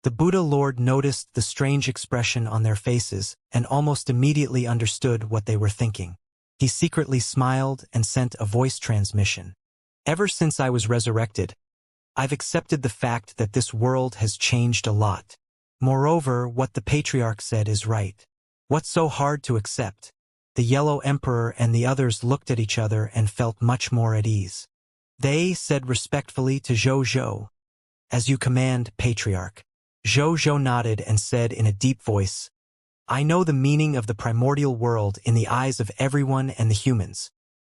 The Buddha Lord noticed the strange expression on their faces and almost immediately understood what they were thinking. He secretly smiled and sent a voice transmission. Ever since I was resurrected, I've accepted the fact that this world has changed a lot. Moreover, what the patriarch said is right. What's so hard to accept? The Yellow Emperor and the others looked at each other and felt much more at ease. They said respectfully to Zhou, "As you command, patriarch." Zhou nodded and said in a deep voice, "I know the meaning of the primordial world in the eyes of everyone and the humans.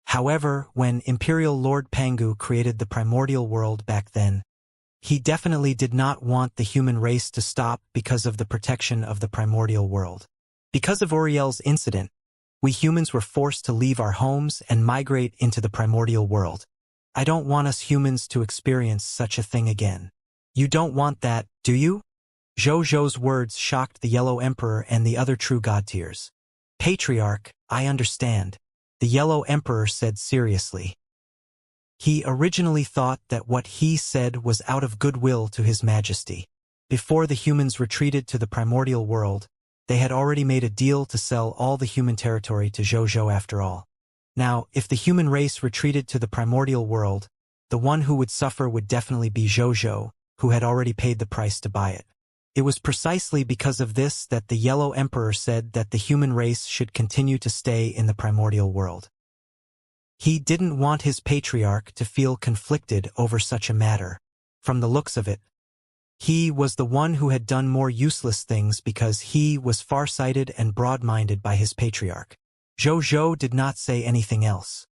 However, when Imperial Lord Pangu created the primordial world back then, he definitely did not want the human race to stop because of the protection of the primordial world. Because of Uriel's incident, we humans were forced to leave our homes and migrate into the primordial world. I don't want us humans to experience such a thing again. You don't want that, do you?" Zhou's words shocked the Yellow Emperor and the other true god-tiers. "Patriarch, I understand," the Yellow Emperor said seriously. He originally thought that what he said was out of goodwill to His Majesty. Before the humans retreated to the primordial world, they had already made a deal to sell all the human territory to Zhou after all. Now, if the human race retreated to the primordial world, the one who would suffer would definitely be Zhou, who had already paid the price to buy it. It was precisely because of this that the Yellow Emperor said that the human race should continue to stay in the primordial world. He didn't want his patriarch to feel conflicted over such a matter. From the looks of it, he was the one who had done more useless things because he was far-sighted and broad-minded by his patriarch. Zhou did not say anything else.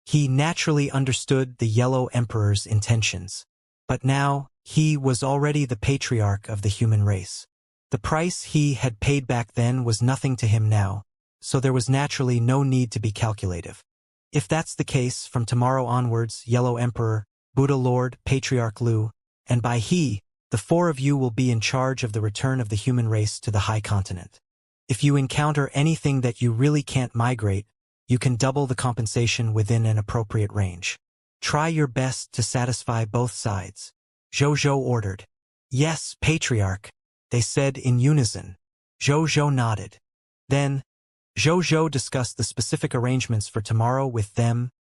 He naturally understood the Yellow Emperor's intentions. But now, he was already the patriarch of the human race. The price he had paid back then was nothing to him now, so there was naturally no need to be calculative. If that's the case, from tomorrow onwards, Yellow Emperor, Buddha Lord, Patriarch Lu, and by he, the four of you will be in charge of the return of the human race to the High Continent. If you encounter anything that you really can't migrate, you can double the compensation within an appropriate range. Try your best to satisfy both sides. Zhou ordered. "Yes, Patriarch," they said in unison. Zhou nodded. Then, Zhou discussed the specific arrangements for tomorrow with them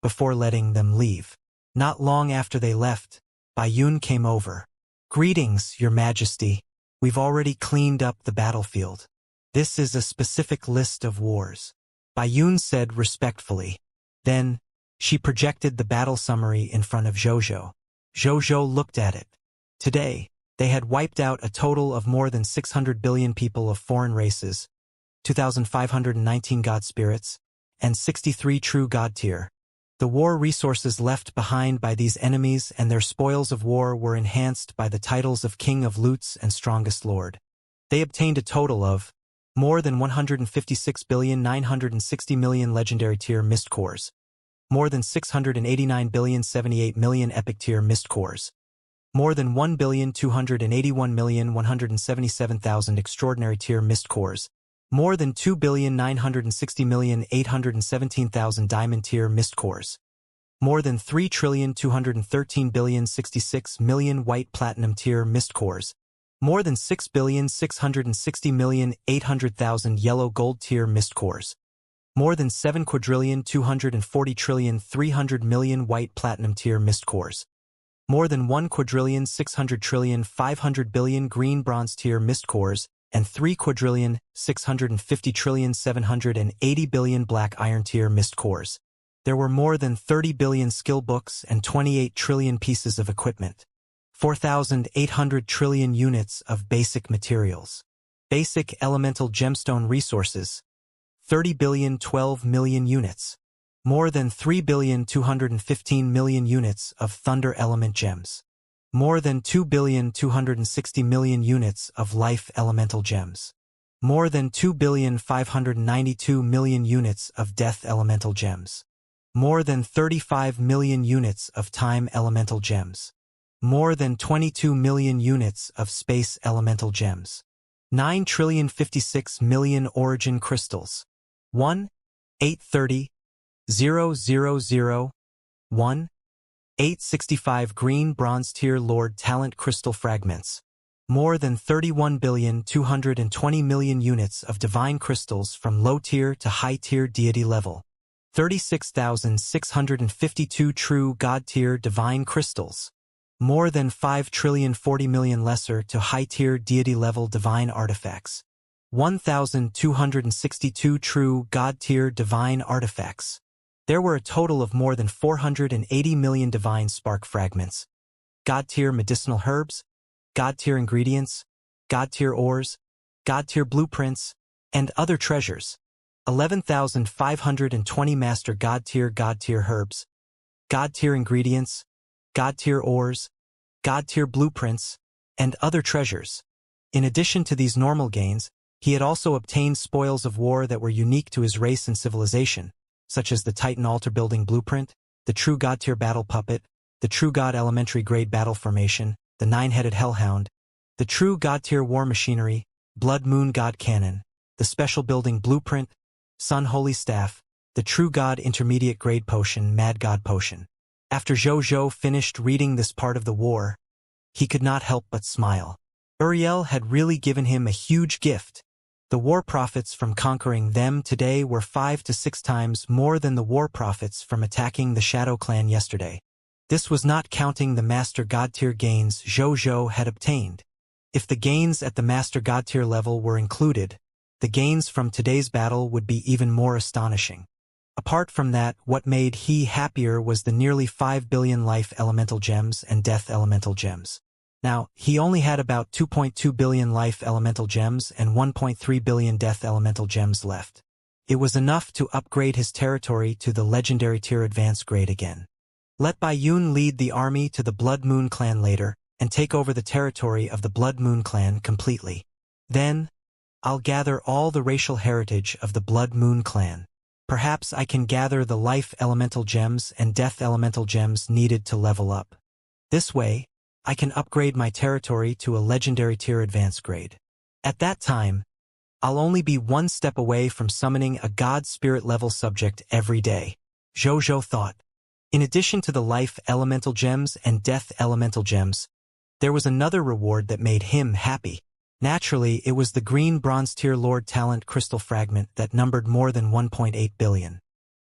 before letting them leave. Not long after they left, Baiyun came over. "Greetings, Your Majesty. We've already cleaned up the battlefield. This is a specific list of wars," Baiyun said respectfully. Then, she projected the battle summary in front of Zhou. Zhou looked at it. Today, they had wiped out a total of more than 600 billion people of foreign races, 2,519 god spirits, and 63 true god tier. The war resources left behind by these enemies and their spoils of war were enhanced by the titles of King of Loots and Strongest Lord. They obtained a total of more than 156,960,000,000 legendary tier mist cores, more than 689,078,000,000 epic tier mist cores, more than 1,281,177,000 extraordinary tier mist cores, more than 2,960,817,000 diamond tier mist cores, more than 3,213,066,000,000 white platinum tier mist cores, more than 6,660,800,000 yellow gold tier mist cores, more than 7,240,300,000,000 white platinum tier mist cores, more than 1,600,500,000,000 green bronze tier mist cores, and 3,650,780,000,000 black iron tier mist cores. There were more than 30 billion skill books and 28 trillion pieces of equipment. 4,800 trillion units of basic materials. Basic elemental gemstone resources. 30 billion 12 million units. More than 3,215,000,000 units of thunder element gems. More than 2,260,000,000 units of life elemental gems. More than 2,592,000,000 units of death elemental gems. More than 35 million units of time elemental gems. More than 22 million units of space elemental gems. 9,056,000,000 origin crystals. 1,830,000,000,1,865 green bronze tier lord talent crystal fragments. more than 31,220,000,000 units of divine crystals from low-tier to high-tier deity level. 36,652 true God-tier divine crystals. More than 5,040,000,000 lesser to high-tier deity-level divine artifacts. 1,262 true God-tier divine artifacts. There were a total of more than 480 million divine spark fragments. God-tier medicinal herbs, God-tier ingredients, God-tier ores, God-tier blueprints, and other treasures. 11,520 master God-tier herbs, God-tier ingredients, God-tier ores, God-tier blueprints, and other treasures. In addition to these normal gains, he had also obtained spoils of war that were unique to his race and civilization, such as the Titan altar building blueprint, the true God-tier battle puppet, the true God elementary grade battle formation, the nine-headed hellhound, the true God-tier war machinery, blood moon God cannon, the special building blueprint, sun holy staff, the true God intermediate grade potion, mad God potion. After Zhou finished reading this part of the war, he could not help but smile. Uriel had really given him a huge gift. The war profits from conquering them today were 5 to 6 times more than the war profits from attacking the Shadow Clan yesterday. This was not counting the Master God-tier gains Zhou had obtained. If the gains at the Master God-tier level were included, the gains from today's battle would be even more astonishing. Apart from that, what made he happier was the nearly 5 billion life elemental gems and death elemental gems. Now, he only had about 2.2 billion life elemental gems and 1.3 billion death elemental gems left. It was enough to upgrade his territory to the legendary tier advanced grade again. Let Bai Yun lead the army to the Blood Moon clan later and take over the territory of the Blood Moon clan completely. Then, I'll gather all the racial heritage of the Blood Moon clan. Perhaps I can gather the life elemental gems and death elemental gems needed to level up. This way, I can upgrade my territory to a legendary tier advanced grade. At that time, I'll only be one step away from summoning a god spirit level subject every day, Zhou thought. In addition to the life elemental gems and death elemental gems, there was another reward that made him happy. Naturally, it was the green bronze tier Lord Talent crystal fragment that numbered more than 1.8 billion.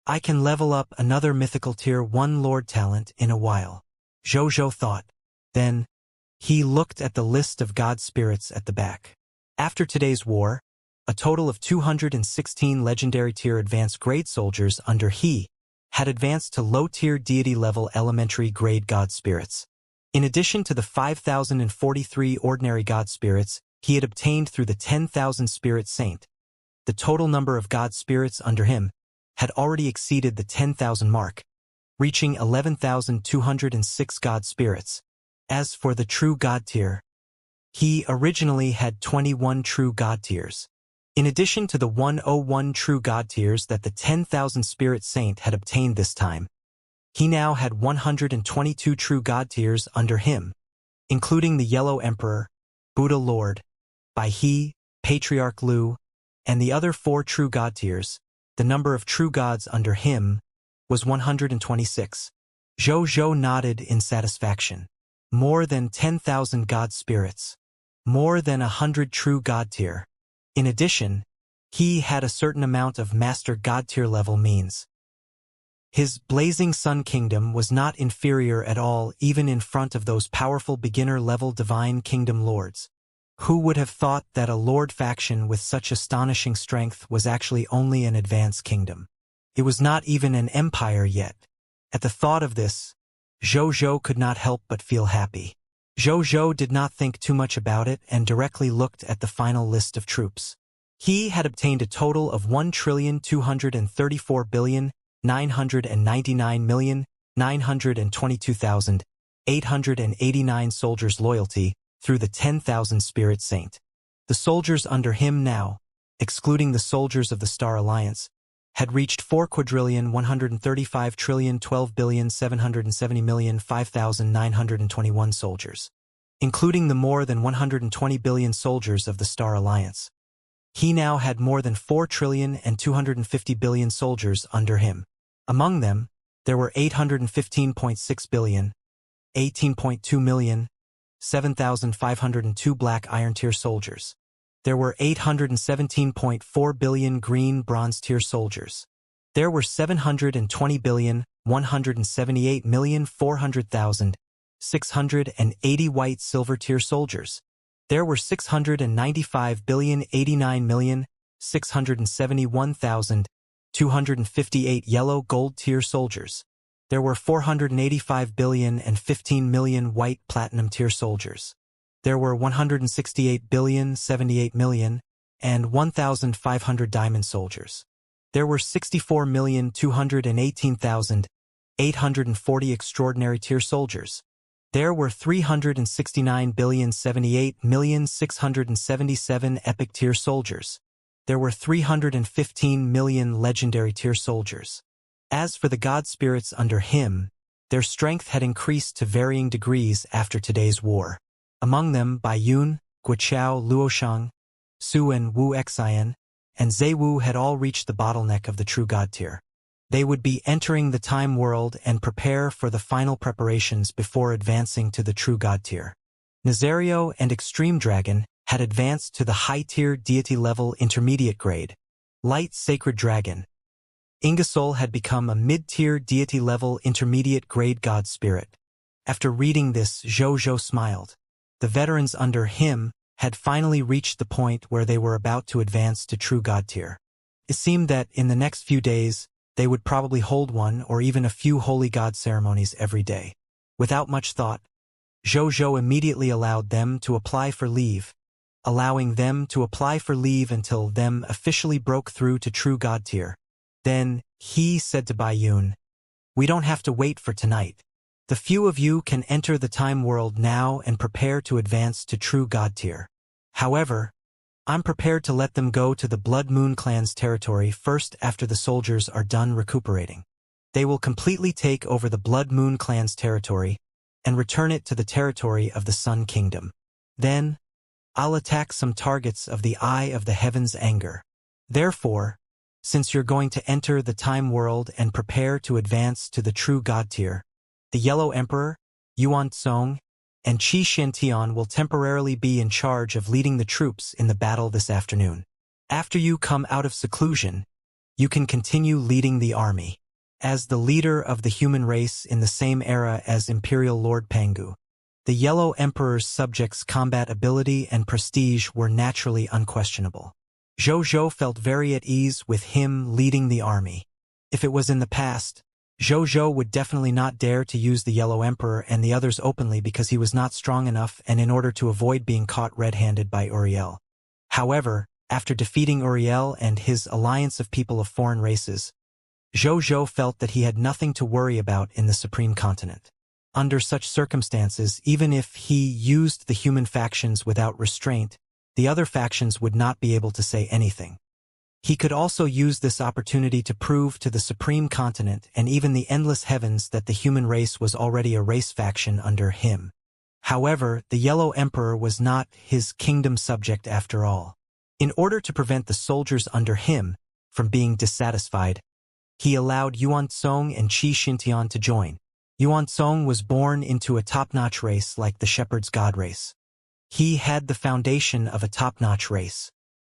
I can level up another mythical tier 1 Lord Talent in a while, Zhou thought. Then, he looked at the list of god spirits at the back. After today's war, a total of 216 legendary tier advanced grade soldiers under he had advanced to low-tier deity-level elementary grade god spirits. In addition to the 5,043 ordinary god spirits he had obtained through the 10,000 spirit saint, the total number of god spirits under him had already exceeded the 10,000 mark, reaching 11,206 god spirits. As for the true god tier, he originally had 21 true god tiers. In addition to the 101 true god tiers that the 10,000 spirit saint had obtained this time, he now had 122 true god tiers under him, including the Yellow Emperor, Buddha Lord, Bai He, Patriarch Lu, and the other 4 true god tiers. The number of true gods under him was 126. Zhou nodded in satisfaction. More than 10,000 god spirits. More than 100 true god tier. In addition, he had a certain amount of master god tier level means. His Blazing Sun Kingdom was not inferior at all even in front of those powerful beginner-level Divine Kingdom lords. Who would have thought that a lord faction with such astonishing strength was actually only an advanced kingdom? It was not even an empire yet. At the thought of this, Zhou could not help but feel happy. Zhou did not think too much about it and directly looked at the final list of troops. He had obtained a total of 1,234,999,922,889 soldiers' loyalty through the 10,000 Spirit Saint. The soldiers under him now, excluding the soldiers of the Star Alliance, had reached 4,135,130,770,005,921 soldiers, including the more than 120 billion soldiers of the Star Alliance. He now had more than 4,250 billion soldiers under him. Among them, there were 815.6 billion, 18.2 million, 7,502 black Iron Tier soldiers. There were 817.4 billion green Bronze Tier soldiers. There were 720,178,400,680 white Silver Tier soldiers. There were 695,089,671,258 yellow Gold Tier soldiers. There were 485 billion and 15 million white Platinum Tier soldiers. There were 168 billion, 78 million, and 1,500 Diamond soldiers. There were 64,218,840 Extraordinary Tier soldiers. There were 369 billion, 78 million, 677 Epic Tier soldiers. There were 315 million Legendary Tier soldiers. As for the god spirits under him, their strength had increased to varying degrees after today's war. Among them, Bai Yun, Guoqiao Luoshang, Su and Wu Xian, and Zhe Wu had all reached the bottleneck of the true god tier. They would be entering the time world and prepare for the final preparations before advancing to the true god tier. Nazario and Extreme Dragon had advanced to the high-tier deity-level intermediate grade. Light Sacred Dragon. Ingersoll had become a mid-tier deity-level intermediate grade god spirit. After reading this, Zhou smiled. The veterans under him had finally reached the point where they were about to advance to true god tier. It seemed that in the next few days, they would probably hold one or even a few holy god ceremonies every day. Without much thought, Zhou immediately allowed them to apply for leave, allowing them to apply for leave until them officially broke through to true god tier. Then he said to Bai Yun, "We don't have to wait for tonight. The few of you can enter the time world now and prepare to advance to true god tier. However, I'm prepared to let them go to the Blood Moon Clan's territory first after the soldiers are done recuperating. They will completely take over the Blood Moon Clan's territory and return it to the territory of the Sun Kingdom. Then, I'll attack some targets of the Eye of the Heaven's anger. Therefore, since you're going to enter the time world and prepare to advance to the true god tier, the Yellow Emperor, Yuan Song, and Qi Shintian will temporarily be in charge of leading the troops in the battle this afternoon. After you come out of seclusion, you can continue leading the army. As the leader of the human race in the same era as Imperial Lord Pangu, the Yellow Emperor's subjects' combat ability and prestige were naturally unquestionable. Zhou felt very at ease with him leading the army. If it was in the past, Zhou would definitely not dare to use the Yellow Emperor and the others openly because he was not strong enough and in order to avoid being caught red-handed by Uriel. However, after defeating Uriel and his alliance of people of foreign races, Zhou felt that he had nothing to worry about in the Supreme Continent. Under such circumstances, even if he used the human factions without restraint, the other factions would not be able to say anything. He could also use this opportunity to prove to the Supreme Continent and even the endless heavens that the human race was already a race faction under him. However, the Yellow Emperor was not his kingdom subject after all. In order to prevent the soldiers under him from being dissatisfied, he allowed Yuan Song and Qi Shintian to join. Yuan Song was born into a top-notch race like the Shepherd's God race. He had the foundation of a top-notch race.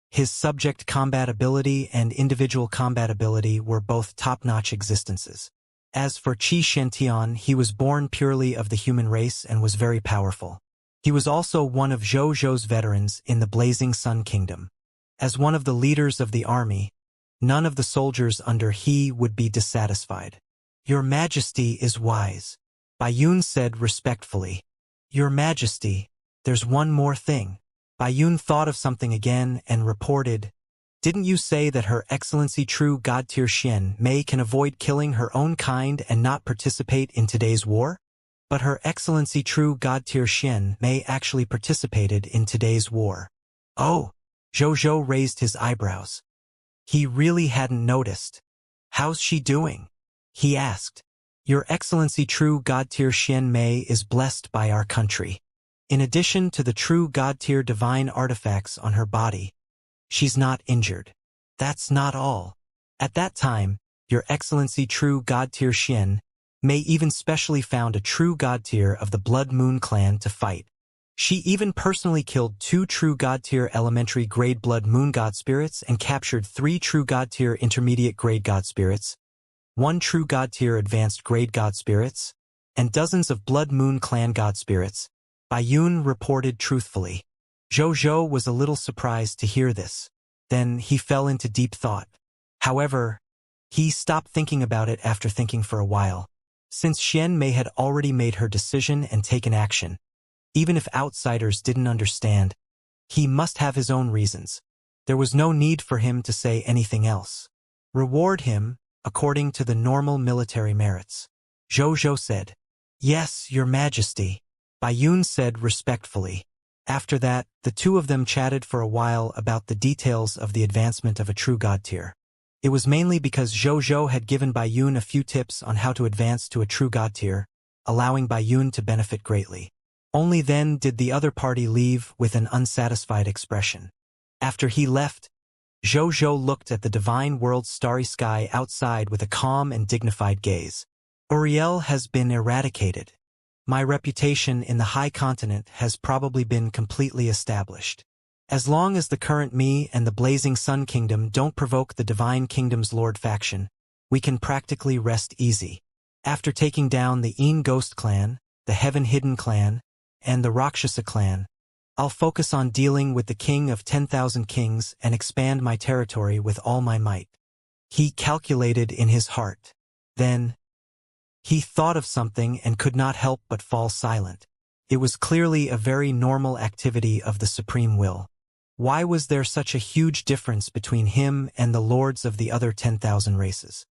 His subject combat ability and individual combat ability were both top-notch existences. As for Qi Shintian, he was born purely of the human race and was very powerful. He was also one of Zhou's veterans in the Blazing Sun Kingdom. As one of the leaders of the army, none of the soldiers under he would be dissatisfied. "Your Majesty is wise," Bai Yun said respectfully. "Your Majesty, there's one more thing." Bai Yun thought of something again and reported, "Didn't you say that Her Excellency True God Tier Xian Mei can avoid killing her own kind and not participate in today's war?" But Her Excellency True God Tier Xian Mei actually participated in today's war. Oh, Zhou raised his eyebrows. He really hadn't noticed. "How's she doing?" he asked. "Your Excellency True God Tier Xian Mei is blessed by our country. In addition to the true God-tier divine artifacts on her body, she's not injured. That's not all. At that time, Your Excellency True God-tier Xian Mei even specially found a true God-tier of the Blood Moon Clan to fight. She even personally killed 2 true God-tier elementary grade blood moon god spirits and captured 3 true God-tier intermediate grade god spirits, 1 true God-tier advanced grade god spirits, and dozens of blood moon clan god spirits, Bayun reported truthfully. Zhou was a little surprised to hear this. Then he fell into deep thought. However, he stopped thinking about it after thinking for a while. Since Xian Mei had already made her decision and taken action, even if outsiders didn't understand, he must have his own reasons. There was no need for him to say anything else. Reward him, according to the normal military merits. Zhou said. Yes, Your Majesty. Bayun said respectfully. After that, the two of them chatted for a while about the details of the advancement of a true god tier. It was mainly because Zhou had given Bayun a few tips on how to advance to a true god tier, allowing Bayun to benefit greatly. Only then did the other party leave with an unsatisfied expression. After he left, Zhou looked at the divine world's starry sky outside with a calm and dignified gaze. Uriel has been eradicated. My reputation in the High Continent has probably been completely established. As long as the current me and the Blazing Sun Kingdom don't provoke the Divine Kingdom's Lord faction, we can practically rest easy. After taking down the Een Ghost clan, the Heaven Hidden clan, and the Rakshasa clan, I'll focus on dealing with the King of 10,000 Kings and expand my territory with all my might. He calculated in his heart. Then, he thought of something and could not help but fall silent. It was clearly a very normal activity of the Supreme Will. Why was there such a huge difference between him and the lords of the other 10,000 races?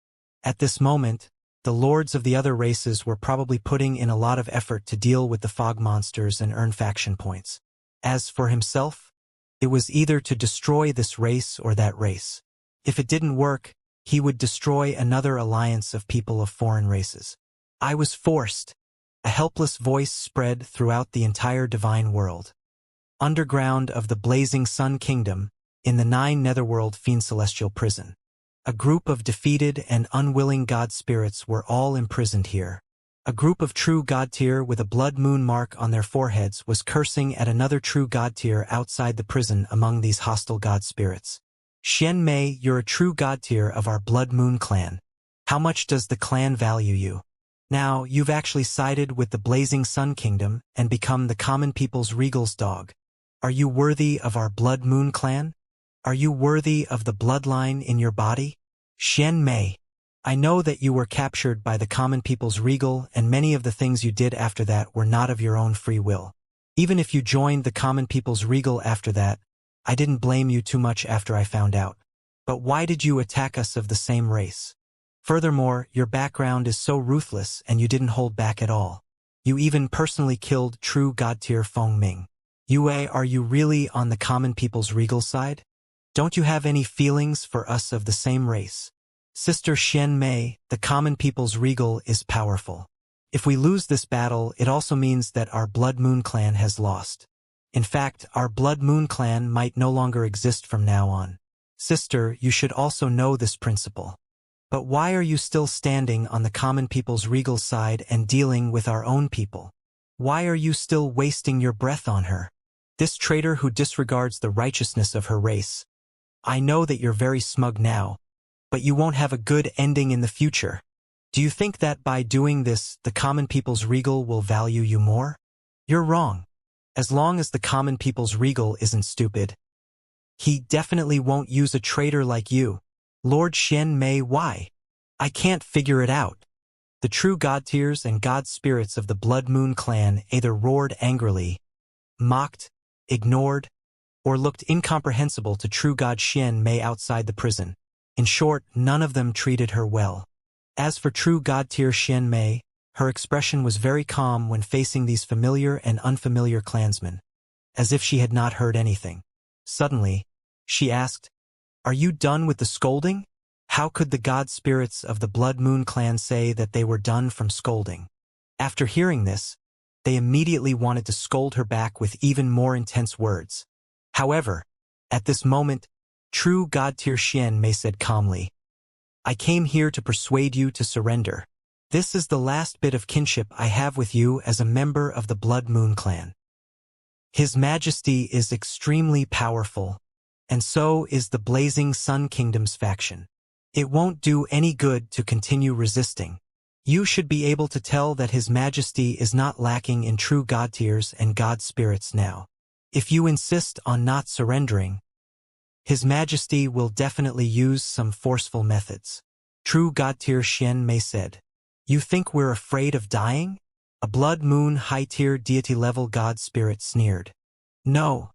At this moment, the lords of the other races were probably putting in a lot of effort to deal with the fog monsters and earn faction points. As for himself, it was either to destroy this race or that race. If it didn't work, he would destroy another alliance of people of foreign races. I was forced. A helpless voice spread throughout the entire divine world. Underground of the Blazing Sun Kingdom, in the 9 Netherworld Fiend Celestial Prison. A group of defeated and unwilling god spirits were all imprisoned here. A group of true god tier with a blood moon mark on their foreheads was cursing at another true god tier outside the prison among these hostile god spirits. Xian Mei, you're a true god tier of our blood moon clan. How much does the clan value you? Now, you've actually sided with the Blazing Sun Kingdom and become the common people's regal's dog. Are you worthy of our blood moon clan? Are you worthy of the bloodline in your body? Xian Mei, I know that you were captured by the common people's regal and many of the things you did after that were not of your own free will. Even if you joined the common people's regal after that, I didn't blame you too much after I found out. But why did you attack us of the same race? Furthermore, your background is so ruthless and you didn't hold back at all. You even personally killed true god-tier Feng Ming. Yue, are you really on the common people's regal side? Don't you have any feelings for us of the same race? Sister Xian Mei, the common people's regal is powerful. If we lose this battle, it also means that our Blood Moon clan has lost. In fact, our Blood Moon clan might no longer exist from now on. Sister, you should also know this principle. But why are you still standing on the common people's regal side and dealing with our own people? Why are you still wasting your breath on her? This traitor who disregards the righteousness of her race. I know that you're very smug now, but you won't have a good ending in the future. Do you think that by doing this, the common people's regal will value you more? You're wrong. As long as the common people's regal isn't stupid, he definitely won't use a traitor like you. Lord Xian Mei, why? I can't figure it out. The true god tiers and god spirits of the Blood Moon clan either roared angrily, mocked, ignored, or looked incomprehensible to true god Xian Mei outside the prison. In short, none of them treated her well. As for true god tier Xian Mei, her expression was very calm when facing these familiar and unfamiliar clansmen, as if she had not heard anything. Suddenly, she asked, "Are you done with the scolding?" How could the god spirits of the Blood Moon clan say that they were done from scolding? After hearing this, they immediately wanted to scold her back with even more intense words. However, at this moment, true god tier Xian Mei said calmly, "I came here to persuade you to surrender. This is the last bit of kinship I have with you as a member of the Blood Moon clan. His Majesty is extremely powerful, and so is the Blazing Sun Kingdom's faction. It won't do any good to continue resisting. You should be able to tell that His Majesty is not lacking in true god tiers and god spirits now. If you insist on not surrendering, His Majesty will definitely use some forceful methods. True god tier Xian Mei said. You think we're afraid of dying? A blood moon high-tier deity-level god spirit sneered. No.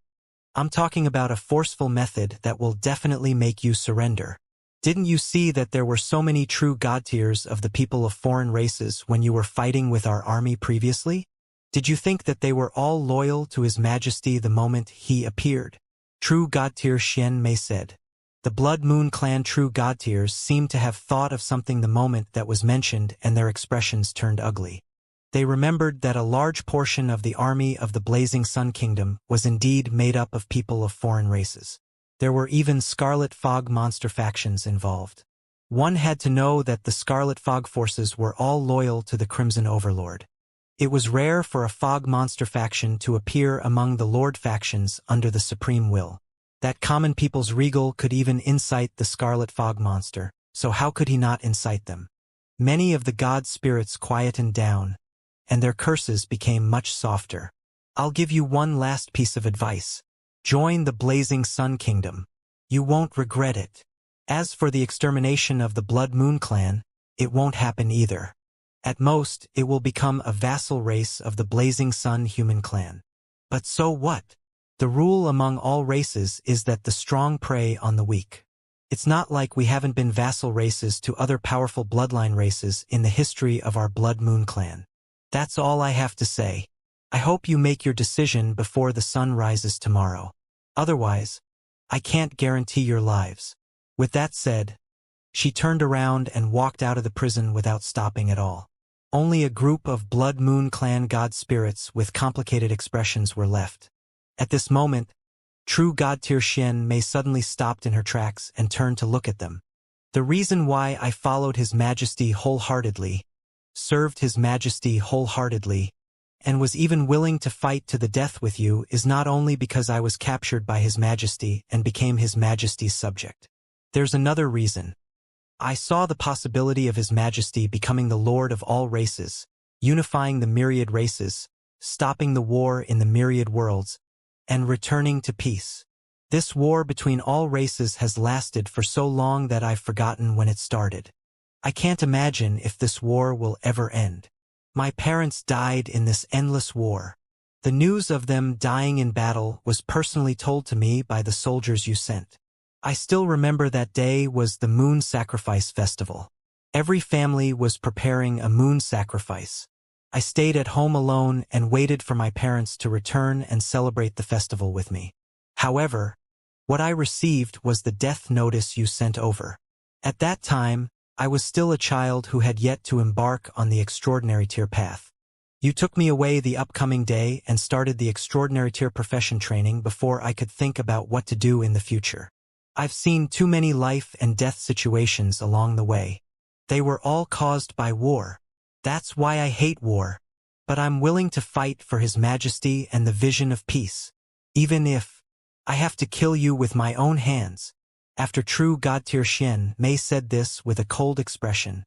I'm talking about a forceful method that will definitely make you surrender. Didn't you see that there were so many true god tiers of the people of foreign races when you were fighting with our army previously? Did you think that they were all loyal to His Majesty the moment he appeared? True god tier Xian Mei said. The Blood Moon Clan true god tiers seemed to have thought of something the moment that was mentioned, and their expressions turned ugly. They remembered that a large portion of the army of the Blazing Sun Kingdom was indeed made up of people of foreign races. There were even Scarlet Fog monster factions involved. One had to know that the Scarlet Fog forces were all loyal to the Crimson Overlord. It was rare for a Fog monster faction to appear among the Lord factions under the Supreme Will. That common people's regal could even incite the Scarlet Fog monster, so how could he not incite them? Many of the god spirits quietened down, and their curses became much softer. I'll give you one last piece of advice. Join the Blazing Sun Kingdom. You won't regret it. As for the extermination of the Blood Moon Clan, it won't happen either. At most, it will become a vassal race of the Blazing Sun human clan. But so what? The rule among all races is that the strong prey on the weak. It's not like we haven't been vassal races to other powerful bloodline races in the history of our Blood Moon Clan. That's all I have to say. I hope you make your decision before the sun rises tomorrow. Otherwise, I can't guarantee your lives. With that said, she turned around and walked out of the prison without stopping at all. Only a group of Blood Moon Clan god spirits with complicated expressions were left. At this moment, true god tier Xian Mei suddenly stopped in her tracks and turned to look at them. The reason why I followed His Majesty wholeheartedly, served His Majesty wholeheartedly, and was even willing to fight to the death with you is not only because I was captured by His Majesty and became His Majesty's subject. There's another reason. I saw the possibility of His Majesty becoming the Lord of all races, unifying the myriad races, stopping the war in the myriad worlds, and returning to peace. This war between all races has lasted for so long that I've forgotten when it started. I can't imagine if this war will ever end. My parents died in this endless war. The news of them dying in battle was personally told to me by the soldiers you sent. I still remember that day was the Moon Sacrifice Festival. Every family was preparing a moon sacrifice. I stayed at home alone and waited for my parents to return and celebrate the festival with me. However, what I received was the death notice you sent over. At that time, I was still a child who had yet to embark on the extraordinary tier path. You took me away the upcoming day and started the extraordinary tier profession training before I could think about what to do in the future. I've seen too many life and death situations along the way. They were all caused by war. That's why I hate war. But I'm willing to fight for His Majesty and the vision of peace. Even if I have to kill you with my own hands. After true god tier Xian Mei said this with a cold expression.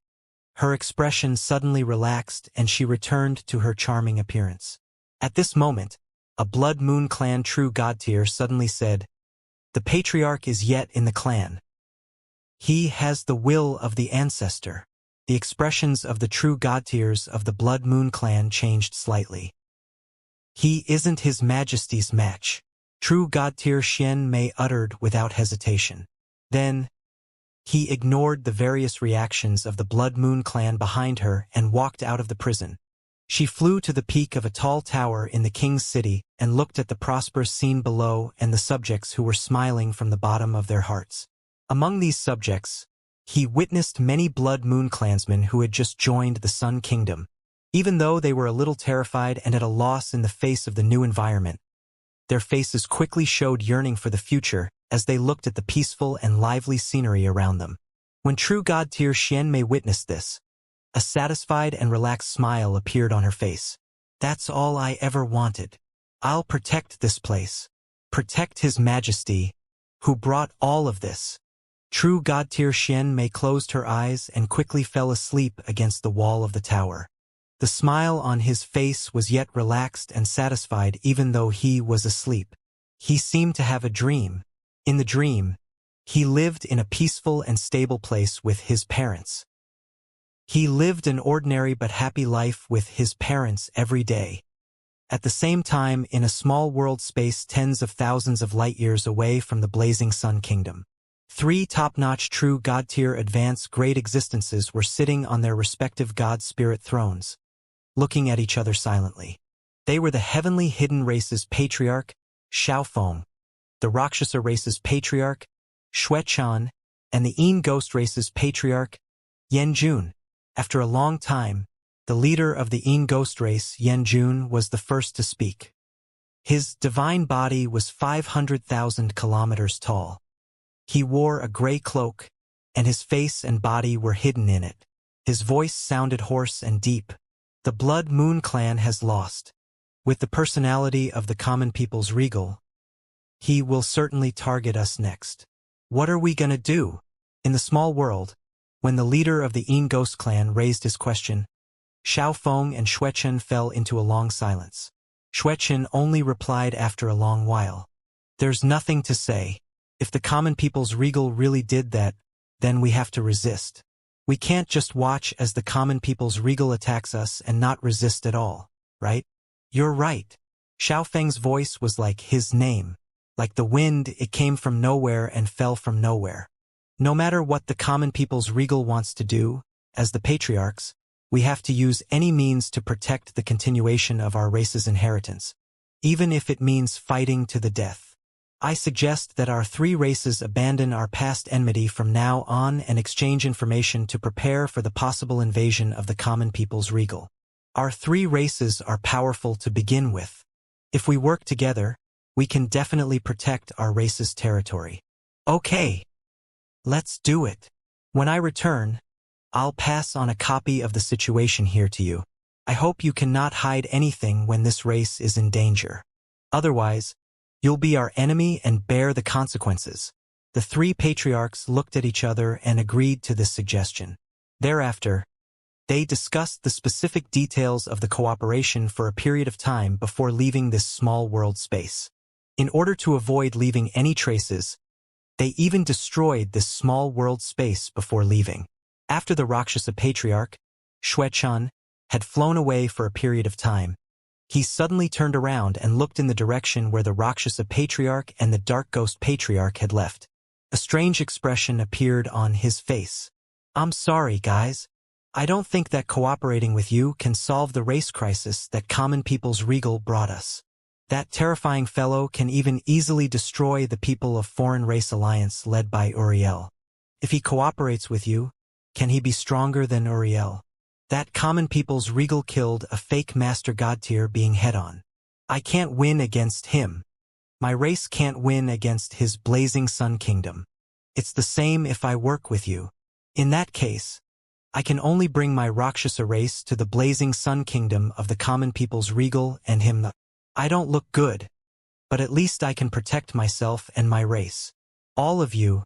Her expression suddenly relaxed and she returned to her charming appearance. At this moment, a Blood Moon Clan true god tier suddenly said, "The patriarch is yet in the clan. He has the will of the ancestor." The expressions of the true god tiers of the Blood Moon Clan changed slightly. He isn't His Majesty's match. True god tier Xian Mei uttered without hesitation. Then, he ignored the various reactions of the Blood Moon Clan behind her and walked out of the prison. She flew to the peak of a tall tower in the king's city and looked at the prosperous scene below and the subjects who were smiling from the bottom of their hearts. Among these subjects, he witnessed many Blood Moon clansmen who had just joined the Sun Kingdom. Even though they were a little terrified and at a loss in the face of the new environment, their faces quickly showed yearning for the future as they looked at the peaceful and lively scenery around them. When true god tier Xian Mei witnessed this, a satisfied and relaxed smile appeared on her face. That's all I ever wanted. I'll protect this place. Protect His Majesty, who brought all of this. True God-tier Xian Mei closed her eyes and quickly fell asleep against the wall of the tower. The smile on his face was yet relaxed and satisfied even though he was asleep. He seemed to have a dream. In the dream, he lived in a peaceful and stable place with his parents. He lived an ordinary but happy life with his parents every day. At the same time, in a small world space tens of thousands of light-years away from the blazing Sun Kingdom, 3 top-notch true God-tier advanced great existences were sitting on their respective God-spirit thrones, looking at each other silently. They were the heavenly hidden race's patriarch, Xiaofeng, the Rakshasa race's patriarch, Xuechan, and the Yin Ghost race's patriarch, Yanjun. After a long time, the leader of the Yin Ghost race, Yanjun, was the first to speak. His divine body was 500,000 kilometers tall. He wore a gray cloak, and his face and body were hidden in it. His voice sounded hoarse and deep. The Blood Moon clan has lost. With the personality of the common people's regal, he will certainly target us next. What are we gonna do? In the small world, when the leader of the Yin Ghost clan raised his question, Xiaofeng and Xuechen fell into a long silence. Xuechen only replied after a long while. There's nothing to say. If the common people's regal really did that, then we have to resist. We can't just watch as the common people's regal attacks us and not resist at all, right? You're right. Xiaofeng's voice was like his name. Like the wind, it came from nowhere and fell from nowhere. No matter what the common people's regal wants to do, as the patriarchs, we have to use any means to protect the continuation of our race's inheritance, even if it means fighting to the death. I suggest that our 3 races abandon our past enmity from now on and exchange information to prepare for the possible invasion of the common people's regal. Our 3 races are powerful to begin with. If we work together, we can definitely protect our race's territory. Okay. Let's do it. When I return, I'll pass on a copy of the situation here to you. I hope you cannot hide anything when this race is in danger. Otherwise, you'll be our enemy and bear the consequences. The 3 patriarchs looked at each other and agreed to this suggestion. Thereafter, they discussed the specific details of the cooperation for a period of time before leaving this small world space. In order to avoid leaving any traces, they even destroyed this small world space before leaving. After the Rakshasa patriarch, Xuechan, had flown away for a period of time, he suddenly turned around and looked in the direction where the Rakshasa patriarch and the Dark Ghost patriarch had left. A strange expression appeared on his face. I'm sorry, guys. I don't think that cooperating with you can solve the race crisis that common people's regal brought us. That terrifying fellow can even easily destroy the people of Foreign Race Alliance led by Uriel. If he cooperates with you, can he be stronger than Uriel? That common people's regal killed a fake master god tier being head-on. I can't win against him. My race can't win against his blazing sun kingdom. It's the same if I work with you. In that case, I can only bring my Rakshasa race to the blazing sun kingdom of the common people's regal and him. I don't look good, but at least I can protect myself and my race. All of you,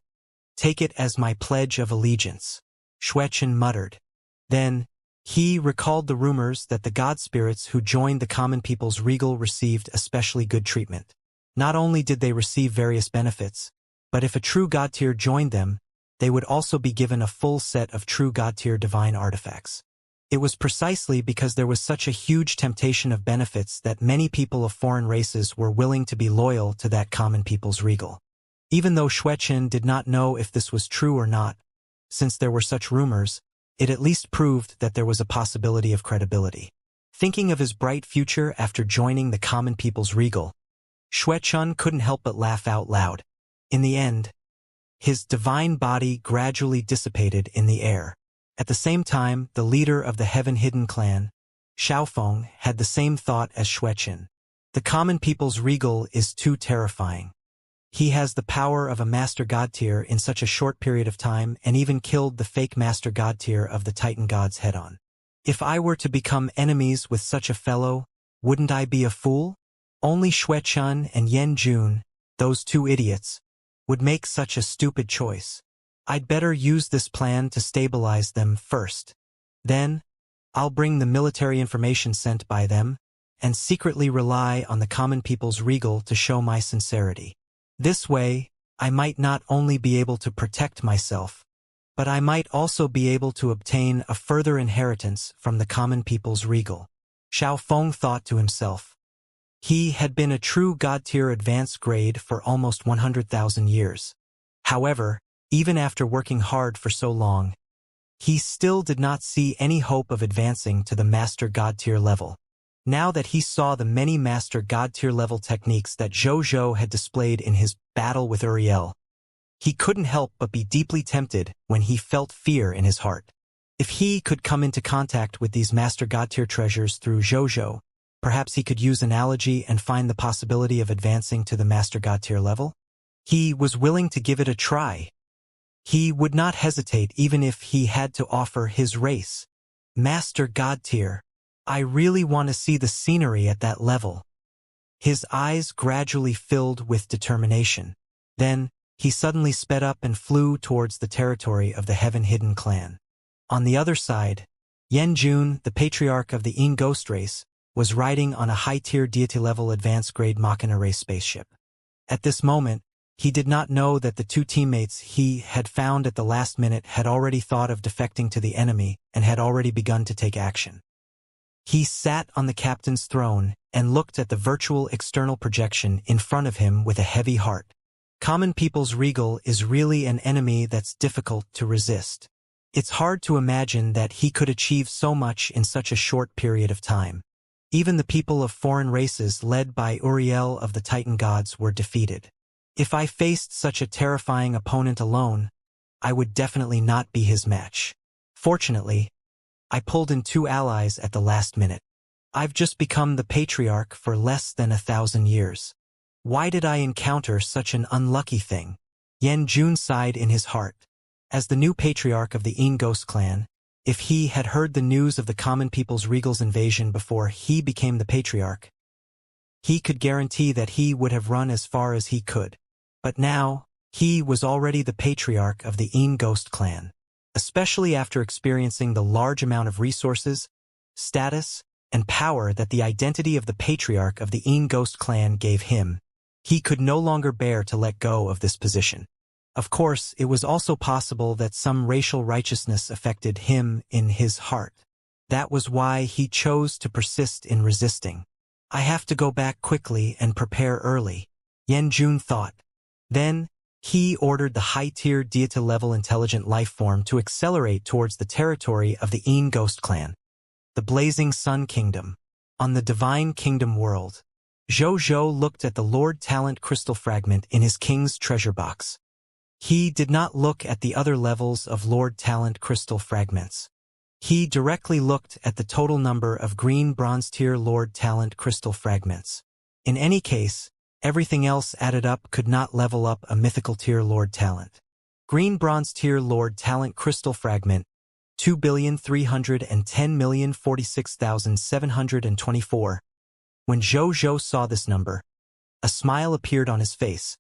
take it as my pledge of allegiance. Xuechen muttered. Then, he recalled the rumors that the god spirits who joined the common people's regal received especially good treatment. Not only did they receive various benefits, but if a true god tier joined them, they would also be given a full set of true god tier divine artifacts. It was precisely because there was such a huge temptation of benefits that many people of foreign races were willing to be loyal to that common people's regal. Even though Xuechen did not know if this was true or not, since there were such rumors, it at least proved that there was a possibility of credibility. Thinking of his bright future after joining the common people's regal, Xuechen couldn't help but laugh out loud. In the end, his divine body gradually dissipated in the air. At the same time, the leader of the Heaven Hidden clan, Xiaofeng, had the same thought as Xuechen. The common people's regal is too terrifying. He has the power of a master god tier in such a short period of time and even killed the fake master god tier of the Titan gods head-on. If I were to become enemies with such a fellow, wouldn't I be a fool? Only Shui-chun and Yen-jun, those two idiots, would make such a stupid choice. I'd better use this plan to stabilize them first. Then, I'll bring the military information sent by them, and secretly rely on the common people's regal to show my sincerity. This way, I might not only be able to protect myself, but I might also be able to obtain a further inheritance from the common people's regal. Xiao Feng thought to himself. He had been a true god-tier advanced grade for almost 100,000 years. However, even after working hard for so long, he still did not see any hope of advancing to the master god-tier level. Now that he saw the many master god-tier level techniques that Zhou had displayed in his battle with Uriel, he couldn't help but be deeply tempted when he felt fear in his heart. If he could come into contact with these master god-tier treasures through Zhou, perhaps he could use analogy and find the possibility of advancing to the master god-tier level? He was willing to give it a try. He would not hesitate even if he had to offer his race. Master god-tier, I really want to see the scenery at that level. His eyes gradually filled with determination. Then, he suddenly sped up and flew towards the territory of the Heaven-Hidden clan. On the other side, Yen-jun, the patriarch of the Yin Ghost race, was riding on a high-tier deity-level advanced-grade Machina race spaceship. At this moment, he did not know that the two teammates he had found at the last minute had already thought of defecting to the enemy and had already begun to take action. He sat on the captain's throne and looked at the virtual external projection in front of him with a heavy heart. Common people's regal is really an enemy that's difficult to resist. It's hard to imagine that he could achieve so much in such a short period of time. Even the people of foreign races led by Uriel of the Titan gods were defeated. If I faced such a terrifying opponent alone, I would definitely not be his match. Fortunately, I pulled in two allies at the last minute. I've just become the patriarch for less than 1,000 years. Why did I encounter such an unlucky thing? Yen-jun sighed in his heart. As the new patriarch of the Yin Ghost clan, if he had heard the news of the common people's regal's invasion before he became the patriarch, he could guarantee that he would have run as far as he could. But now, he was already the patriarch of the Yin Ghost clan. Especially after experiencing the large amount of resources, status, and power that the identity of the patriarch of the Yin Ghost clan gave him, he could no longer bear to let go of this position. Of course, it was also possible that some racial righteousness affected him in his heart. That was why he chose to persist in resisting. I have to go back quickly and prepare early, Yen-jun thought. Then, he ordered the high-tier deity-level intelligent life form to accelerate towards the territory of the Yin Ghost clan, the Blazing Sun Kingdom. On the Divine Kingdom world, Zhou looked at the Lord Talent crystal fragment in his king's treasure box. He did not look at the other levels of Lord Talent crystal fragments. He directly looked at the total number of green bronze-tier Lord Talent crystal fragments. In any case, everything else added up could not level up a mythical tier Lord Talent. Green bronze tier Lord Talent crystal fragment, 2,310,046,724. When Zhou saw this number, a smile appeared on his face.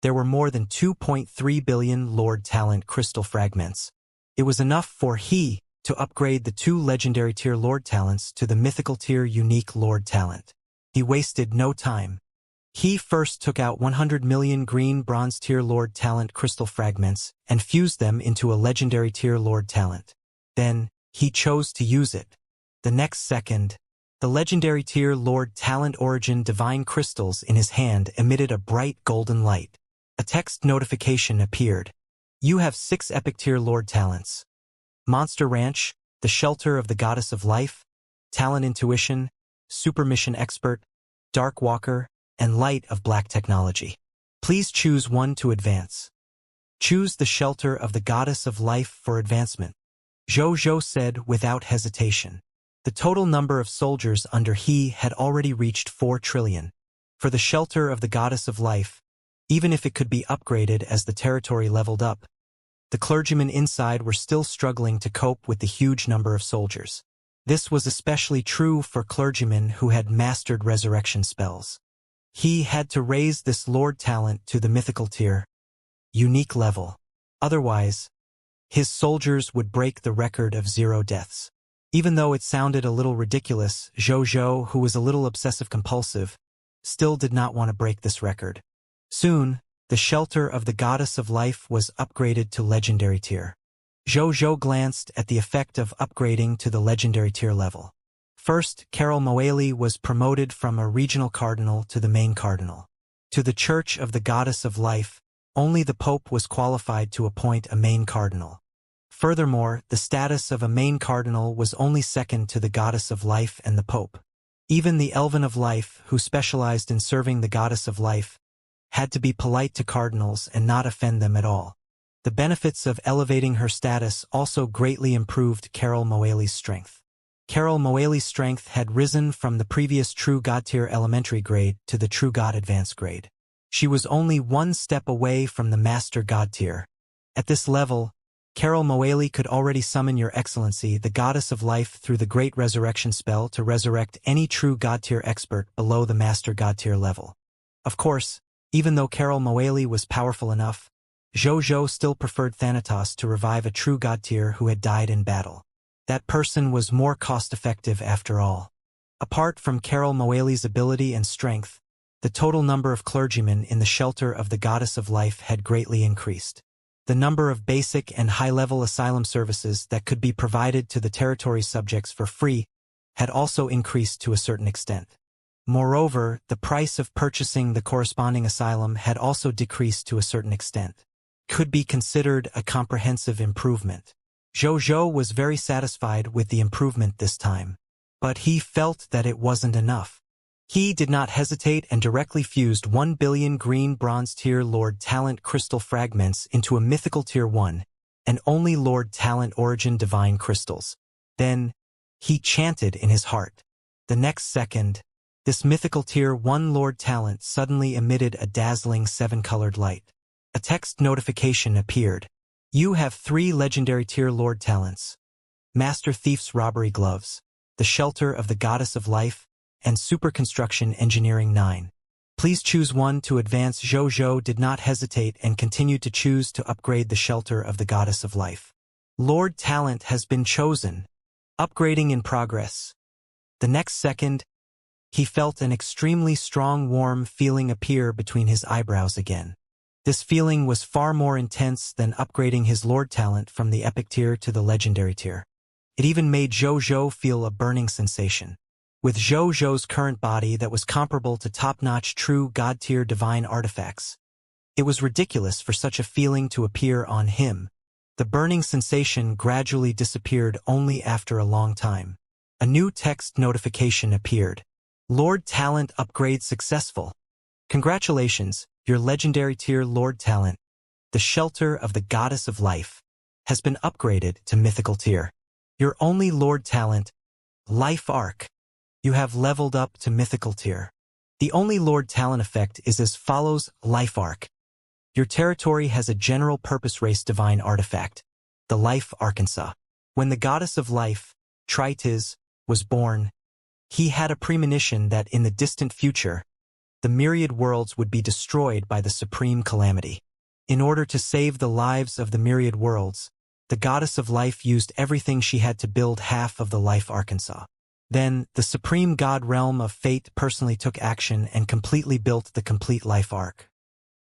There were more than 2.3 billion Lord Talent crystal fragments. It was enough for he to upgrade the two legendary tier Lord Talents to the mythical tier unique Lord Talent. He wasted no time. He first took out 100 million green bronze tier Lord Talent crystal fragments and fused them into a legendary tier Lord Talent. Then, he chose to use it. The next second, the legendary tier Lord Talent Origin Divine Crystals in his hand emitted a bright golden light. A text notification appeared. You have 6 epic tier Lord Talents. Monster Ranch, the Shelter of the Goddess of Life, Talent Intuition, Super Mission Expert, Dark Walker, and Light of Black Technology. Please choose one to advance. Choose the Shelter of the Goddess of Life for advancement. Zhou said without hesitation. The total number of soldiers under he had already reached 4 trillion. For the Shelter of the Goddess of Life, even if it could be upgraded as the territory leveled up, the clergymen inside were still struggling to cope with the huge number of soldiers. This was especially true for clergymen who had mastered resurrection spells. He had to raise this Lord talent to the mythical tier, unique level. Otherwise, his soldiers would break the record of 0 deaths. Even though it sounded a little ridiculous, Zhou, who was a little obsessive-compulsive, still did not want to break this record. Soon, the shelter of the Goddess of Life was upgraded to Legendary tier. Zhou glanced at the effect of upgrading to the Legendary tier level. First, Carol Moeli was promoted from a regional cardinal to the main cardinal. To the Church of the Goddess of Life, only the Pope was qualified to appoint a main cardinal. Furthermore, the status of a main cardinal was only second to the Goddess of Life and the Pope. Even the Elven of Life, who specialized in serving the Goddess of Life, had to be polite to cardinals and not offend them at all. The benefits of elevating her status also greatly improved Carol Moeli's strength. Carol Moeli's strength had risen from the previous True God tier elementary grade to the True God advanced grade. She was only 1 step away from the Master God tier. At this level, Carol Moeli could already summon Your Excellency, the Goddess of Life, through the Great Resurrection spell to resurrect any True God tier expert below the Master God tier level. Of course, even though Carol Moeli was powerful enough, Zhou still preferred Thanatos to revive a True God tier who had died in battle. That person was more cost-effective after all. Apart from Carol Moeli's ability and strength, the total number of clergymen in the shelter of the Goddess of Life had greatly increased. The number of basic and high-level asylum services that could be provided to the territory's subjects for free had also increased to a certain extent. Moreover, the price of purchasing the corresponding asylum had also decreased to a certain extent. Could be considered a comprehensive improvement. Zhou was very satisfied with the improvement this time, but he felt that it wasn't enough. He did not hesitate and directly fused 1 billion green bronze tier Lord Talent crystal fragments into a mythical tier 1, and only Lord Talent origin divine crystals. Then, he chanted in his heart. The next second, this mythical tier 1 Lord Talent suddenly emitted a dazzling 7-colored light. A text notification appeared. You have 3 legendary tier Lord Talents: Master Thief's Robbery Gloves, the Shelter of the Goddess of Life, and Super Construction Engineering 9. Please choose one to advance. Zhou did not hesitate and continued to choose to upgrade the Shelter of the Goddess of Life. Lord Talent has been chosen. Upgrading in progress. The next second, he felt an extremely strong warm feeling appear between his eyebrows again. This feeling was far more intense than upgrading his Lord Talent from the Epic tier to the Legendary tier. It even made Zhou feel a burning sensation. With Zhou's current body that was comparable to top-notch True God tier divine artifacts, it was ridiculous for such a feeling to appear on him. The burning sensation gradually disappeared only after a long time. A new text notification appeared. Lord Talent upgrade successful. Congratulations, your Legendary tier Lord Talent, the Shelter of the Goddess of Life, has been upgraded to Mythical tier. Your only Lord Talent, Life Arc, you have leveled up to Mythical tier. The only Lord Talent effect is as follows: Life Arc. Your territory has a general purpose race divine artifact, the Life Arkansas. When the Goddess of Life, Tritis, was born, he had a premonition that in the distant future, the myriad worlds would be destroyed by the supreme calamity. In order to save the lives of the myriad worlds, the Goddess of Life used everything she had to build half of the Life Arkansas. Then, the Supreme God Realm of Fate personally took action and completely built the complete Life Arc.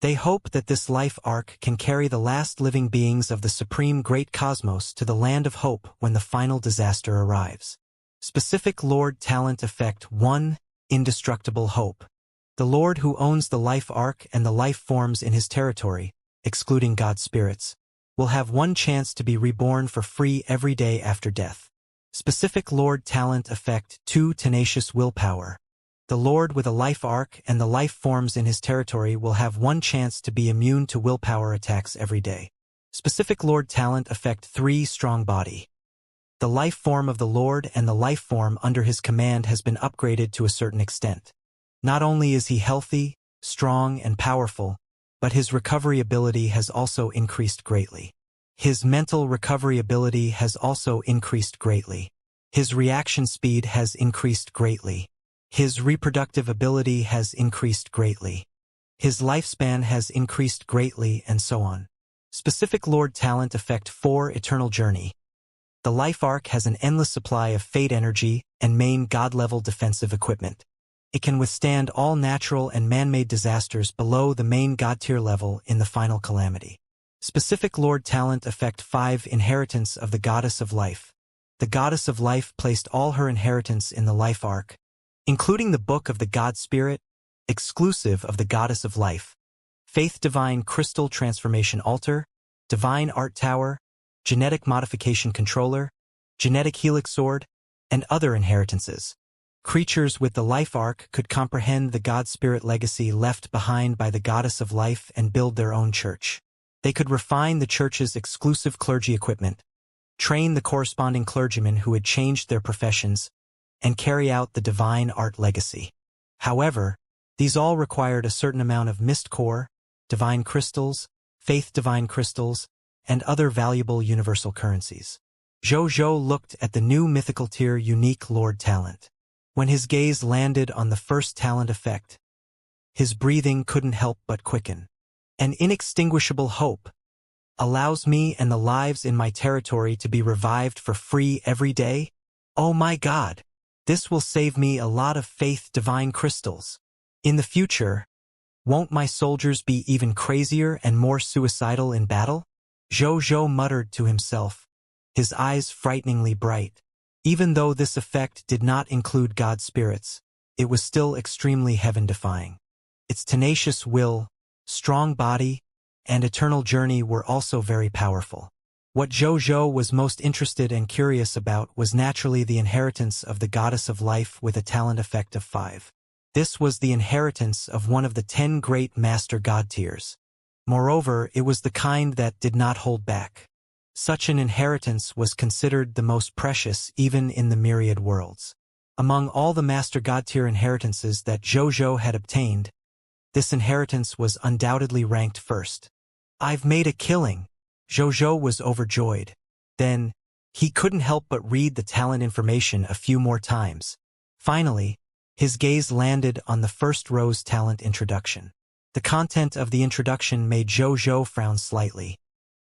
They hope that this Life Arc can carry the last living beings of the Supreme Great Cosmos to the Land of Hope when the final disaster arrives. Specific Lord Talent Effect 1. Indestructible Hope. The Lord who owns the Life Arc and the life forms in his territory, excluding God spirits, will have one chance to be reborn for free every day after death. Specific Lord Talent Effect 2. Tenacious Willpower. The Lord with a Life Arc and the life forms in his territory will have one chance to be immune to willpower attacks every day. Specific Lord Talent Effect 3. Strong Body. The life form of the Lord and the life form under his command has been upgraded to a certain extent. Not only is he healthy, strong, and powerful, but his recovery ability has also increased greatly. His mental recovery ability has also increased greatly. His reaction speed has increased greatly. His reproductive ability has increased greatly. His lifespan has increased greatly, and so on. Specific Lord Talent Effect 4 Eternal Journey. The life arc has an endless supply of fate energy and main god-level defensive equipment. It can withstand all natural and man-made disasters below the main god-tier level in the final calamity. Specific Lord Talent Effect 5 Inheritance of the Goddess of Life. The Goddess of Life placed all her inheritance in the life arc, including the Book of the God Spirit, exclusive of the Goddess of Life, Faith Divine Crystal Transformation Altar, Divine Art Tower, Genetic Modification Controller, Genetic Helix Sword, and other inheritances. Creatures with the life arc could comprehend the God Spirit legacy left behind by the Goddess of Life and build their own church. They could refine the church's exclusive clergy equipment, train the corresponding clergymen who had changed their professions, and carry out the divine art legacy. However, these all required a certain amount of mist core, divine crystals, faith divine crystals, and other valuable universal currencies. Zhou looked at the new mythical tier unique Lord Talent. When his gaze landed on the first talent effect, his breathing couldn't help but quicken. An inextinguishable hope allows me and the lives in my territory to be revived for free every day? Oh my God! This will save me a lot of faith divine crystals. In the future, won't my soldiers be even crazier and more suicidal in battle? Zhou muttered to himself, his eyes frighteningly bright. Even though this effect did not include God spirits, it was still extremely heaven-defying. Its tenacious will, strong body, and eternal journey were also very powerful. What Zhou was most interested and curious about was naturally the inheritance of the Goddess of Life with a talent effect of 5. This was the inheritance of one of the 10 great master god tiers. Moreover, it was the kind that did not hold back. Such an inheritance was considered the most precious even in the myriad worlds. Among all the master god tier inheritances that Zhou had obtained, this inheritance was undoubtedly ranked first. I've made a killing! Zhou was overjoyed. Then, he couldn't help but read the talent information a few more times. Finally, his gaze landed on the first row's talent introduction. The content of the introduction made Zhou frown slightly.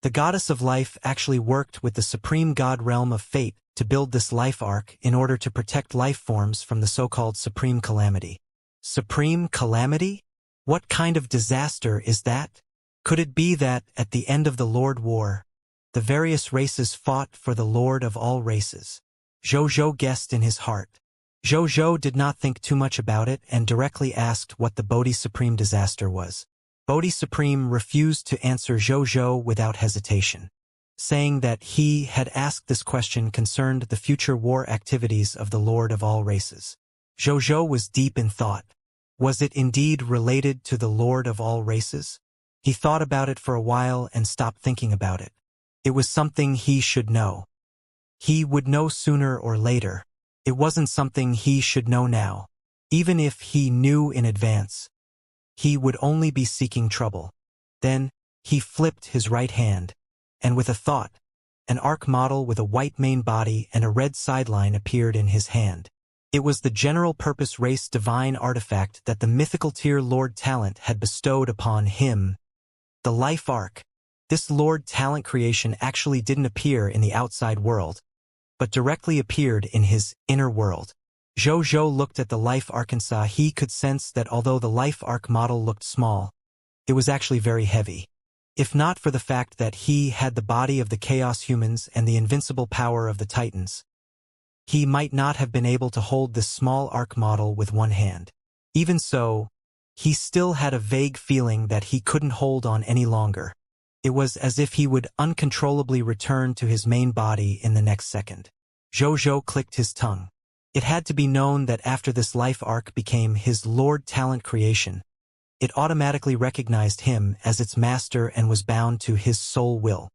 The Goddess of Life actually worked with the Supreme God Realm of Fate to build this life arc in order to protect life forms from the so-called Supreme Calamity. Supreme Calamity? What kind of disaster is that? Could it be that, at the end of the Lord War, the various races fought for the Lord of all races? Zhou guessed in his heart. Zhou did not think too much about it and directly asked what the Bodhi Supreme disaster was. Bodhi Supreme refused to answer Zhou without hesitation, saying that he had asked this question concerned the future war activities of the Lord of all races. Zhou was deep in thought. Was it indeed related to the Lord of all races? He thought about it for a while and stopped thinking about it. It was something he should know. He would know sooner or later. It wasn't something he should know now. Even if he knew in advance, he would only be seeking trouble. Then, he flipped his right hand, and with a thought, an arc model with a white main body and a red sideline appeared in his hand. It was the general-purpose race divine artifact that the mythical tier Lord Talent had bestowed upon him. The life arc. This Lord Talent creation actually didn't appear in the outside world, but directly appeared in his inner world. Zhou looked at the life arc and saw he could sense that although the life arc model looked small, it was actually very heavy. If not for the fact that he had the body of the Chaos Humans and the invincible power of the Titans, he might not have been able to hold this small arc model with one hand. Even so, he still had a vague feeling that he couldn't hold on any longer. It was as if he would uncontrollably return to his main body in the next second. Zhou clicked his tongue. It had to be known that after this life arc became his Lord Talent creation, it automatically recognized him as its master and was bound to his soul will.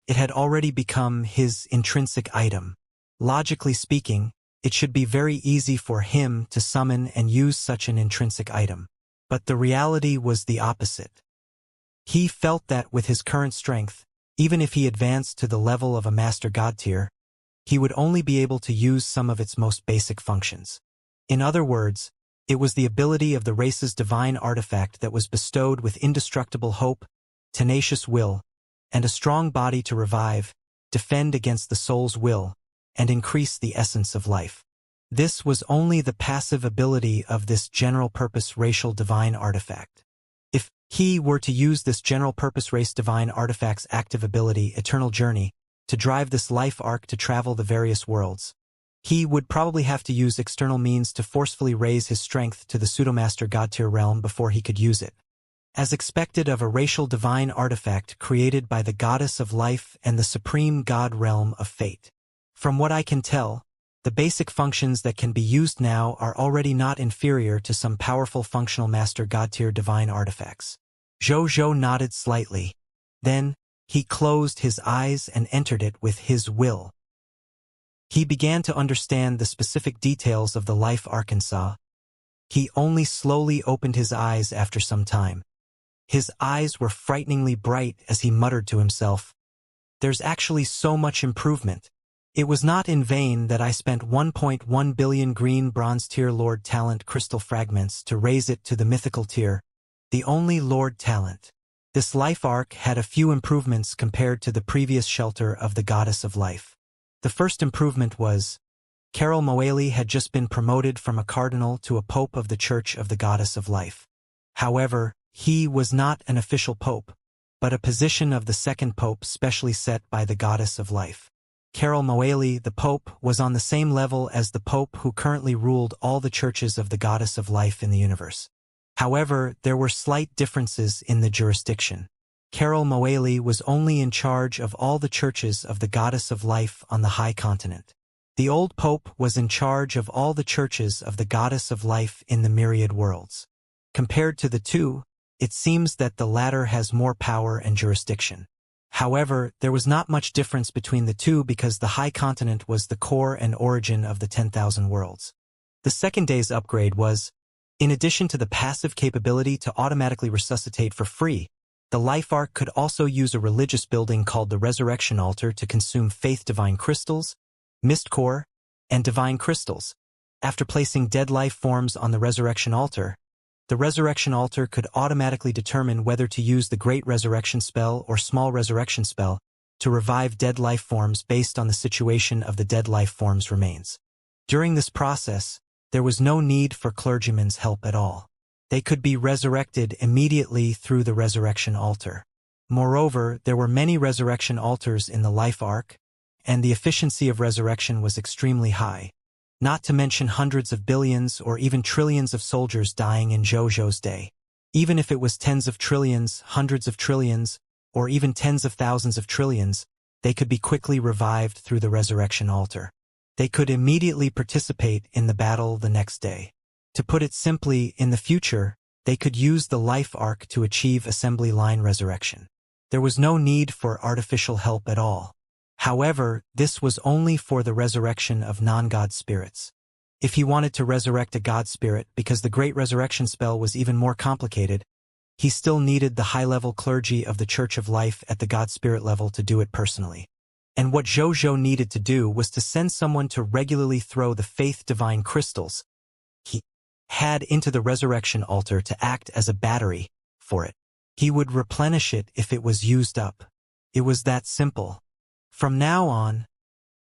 It had already become his intrinsic item. Logically speaking, it should be very easy for him to summon and use such an intrinsic item. But the reality was the opposite. He felt that with his current strength, even if he advanced to the level of a Master God tier, he would only be able to use some of its most basic functions. In other words, It was the ability of the race's divine artifact that was bestowed with indestructible hope, tenacious will, and a strong body to revive, defend against the soul's will, and increase the essence of life. This was only the passive ability of this general-purpose racial divine artifact. If he were to use this general-purpose race divine artifact's active ability, Eternal Journey, to drive this life arc to travel the various worlds, he would probably have to use external means to forcefully raise his strength to the pseudomaster god-tier realm before he could use it. As expected of a racial divine artifact created by the goddess of life and the supreme god realm of fate. From what I can tell, the basic functions that can be used now are already not inferior to some powerful functional master god-tier divine artifacts. Zhou nodded slightly. Then, he closed his eyes and entered it with his will. He began to understand the specific details of the life Arkansas. He only slowly opened his eyes after some time. His eyes were frighteningly bright as he muttered to himself, "There's actually so much improvement. It was not in vain that I spent 1.1 billion green bronze tier Lord Talent crystal fragments to raise it to the mythical tier, the only Lord Talent." This life arc had a few improvements compared to the previous shelter of the Goddess of Life. The first improvement was, Carol Moeli had just been promoted from a cardinal to a pope of the Church of the Goddess of Life. However, he was not an official pope, but a position of the second pope specially set by the Goddess of Life. Carol Moeli, the pope, was on the same level as the pope who currently ruled all the churches of the Goddess of Life in the universe. However, there were slight differences in the jurisdiction. Carol Moeli was only in charge of all the churches of the Goddess of Life on the High Continent. The old pope was in charge of all the churches of the Goddess of Life in the myriad worlds. Compared to the two, it seems that the latter has more power and jurisdiction. However, there was not much difference between the two because the High Continent was the core and origin of the 10,000 worlds. The second day's upgrade was, in addition to the passive capability to automatically resuscitate for free, the life arc could also use a religious building called the Resurrection Altar to consume faith divine crystals, mist core, and divine crystals. After placing dead life forms on the Resurrection Altar, the Resurrection Altar could automatically determine whether to use the Great Resurrection Spell or Small Resurrection Spell to revive dead life forms based on the situation of the dead life form's remains. During this process, there was no need for clergymen's help at all. They could be resurrected immediately through the Resurrection Altar. Moreover, there were many resurrection altars in the life arc, and the efficiency of resurrection was extremely high, not to mention hundreds of billions or even trillions of soldiers dying in Zhou's day. Even if it was tens of trillions, hundreds of trillions, or even tens of thousands of trillions, they could be quickly revived through the Resurrection Altar. They could immediately participate in the battle the next day. To put it simply, in the future, they could use the life arc to achieve assembly line resurrection. There was no need for artificial help at all. However, this was only for the resurrection of non-god spirits. If he wanted to resurrect a god spirit because the Great Resurrection Spell was even more complicated, he still needed the high-level clergy of the Church of Life at the god spirit level to do it personally. And what Zhou needed to do was to send someone to regularly throw the faith divine crystals he had into the Resurrection Altar to act as a battery for it. He would replenish it if it was used up. It was that simple. From now on,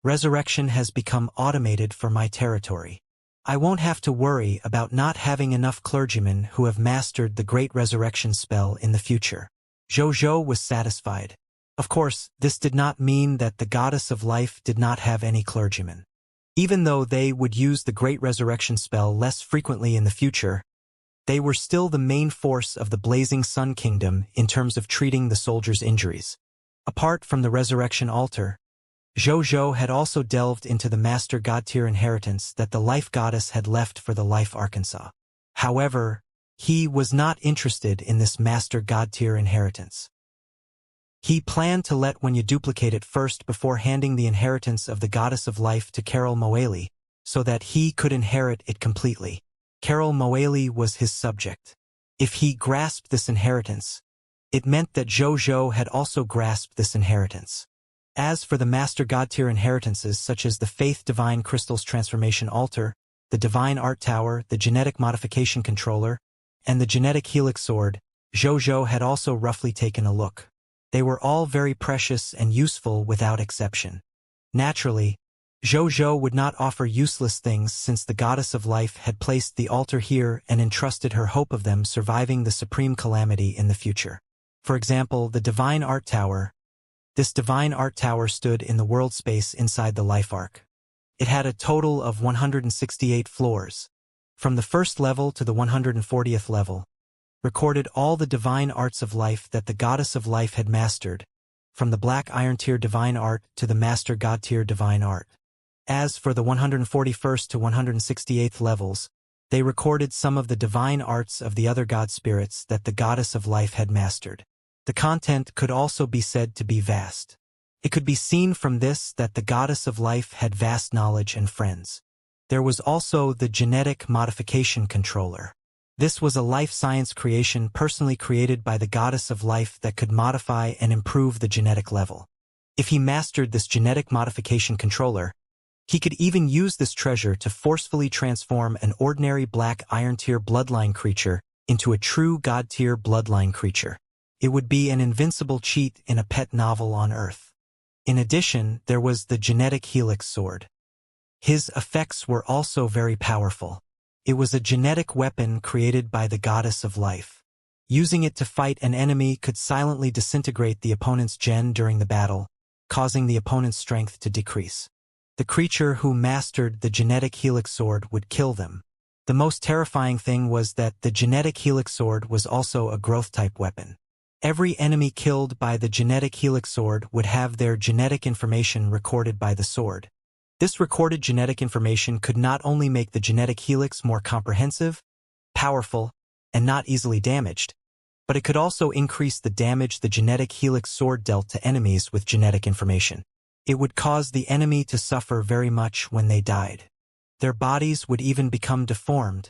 resurrection has become automated for my territory. I won't have to worry about not having enough clergymen who have mastered the Great Resurrection Spell in the future. Zhou was satisfied. Of course, this did not mean that the Goddess of Life did not have any clergymen. Even though they would use the Great Resurrection Spell less frequently in the future, they were still the main force of the Blazing Sun Kingdom in terms of treating the soldiers' injuries. Apart from the Resurrection Altar, Zhou had also delved into the Master God-tier inheritance that the Life Goddess had left for the Life Arkansas. However, he was not interested in this Master God-tier inheritance. He planned to let Wenya duplicate it first before handing the inheritance of the Goddess of Life to Carol Moeli, so that he could inherit it completely. Carol Moeli was his subject. If he grasped this inheritance, it meant that Zhou had also grasped this inheritance. As for the Master God-tier inheritances such as the Faith Divine Crystal's Transformation Altar, the Divine Art Tower, the Genetic Modification Controller, and the Genetic Helix Sword, Zhou had also roughly taken a look. They were all very precious and useful without exception. Naturally, Zhou would not offer useless things since the goddess of life had placed the altar here and entrusted her hope of them surviving the supreme calamity in the future. For example, the Divine Art Tower. This Divine Art Tower stood in the world space inside the life arc. It had a total of 168 floors. From the first level to the 140th level, recorded all the divine arts of life that the goddess of life had mastered, from the Black Iron Tier Divine Art to the Master God Tier Divine Art. As for the 141st to 168th levels, they recorded some of the divine arts of the other god spirits that the goddess of life had mastered. The content could also be said to be vast. It could be seen from this that the goddess of life had vast knowledge and friends. There was also the Genetic Modification Controller. This was a life science creation personally created by the goddess of life that could modify and improve the genetic level. If he mastered this Genetic Modification Controller, he could even use this treasure to forcefully transform an ordinary Black Iron Tier bloodline creature into a true God Tier bloodline creature. It would be an invincible cheat in a pet novel on Earth. In addition, there was the Genetic Helix Sword. His effects were also very powerful. It was a genetic weapon created by the goddess of life. Using it to fight an enemy could silently disintegrate the opponent's gen during the battle, causing the opponent's strength to decrease. The creature who mastered the Genetic Helix Sword would kill them. The most terrifying thing was that the Genetic Helix Sword was also a growth-type weapon. Every enemy killed by the Genetic Helix Sword would have their genetic information recorded by the sword. This recorded genetic information could not only make the genetic helix more comprehensive, powerful, and not easily damaged, but it could also increase the damage the Genetic Helix Sword dealt to enemies with genetic information. It would cause the enemy to suffer very much when they died. Their bodies would even become deformed,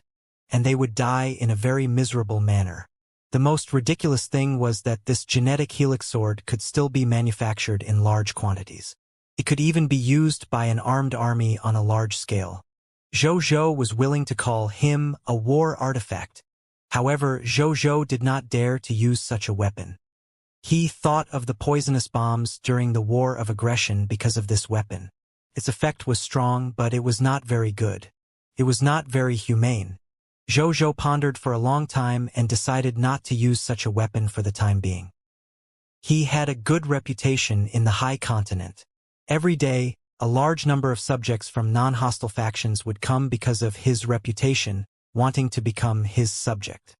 and they would die in a very miserable manner. The most ridiculous thing was that this Genetic Helix Sword could still be manufactured in large quantities. It could even be used by an armed army on a large scale. Zhou was willing to call him a war artifact. However, Zhou did not dare to use such a weapon. He thought of the poisonous bombs during the War of Aggression because of this weapon. Its effect was strong, but it was not very good. It was not very humane. Zhou pondered for a long time and decided not to use such a weapon for the time being. He had a good reputation in the High Continent. Every day, a large number of subjects from non-hostile factions would come because of his reputation, wanting to become his subject.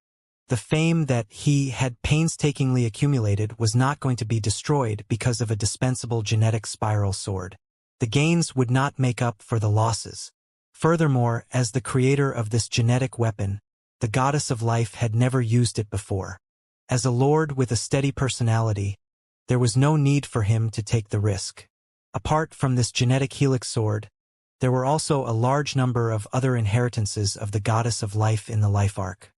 The fame that he had painstakingly accumulated was not going to be destroyed because of a dispensable genetic spiral sword. The gains would not make up for the losses. Furthermore, as the creator of this genetic weapon, the goddess of life had never used it before. As a lord with a steady personality, there was no need for him to take the risk. Apart from this Genetic Helix Sword, there were also a large number of other inheritances of the goddess of life in the life arc.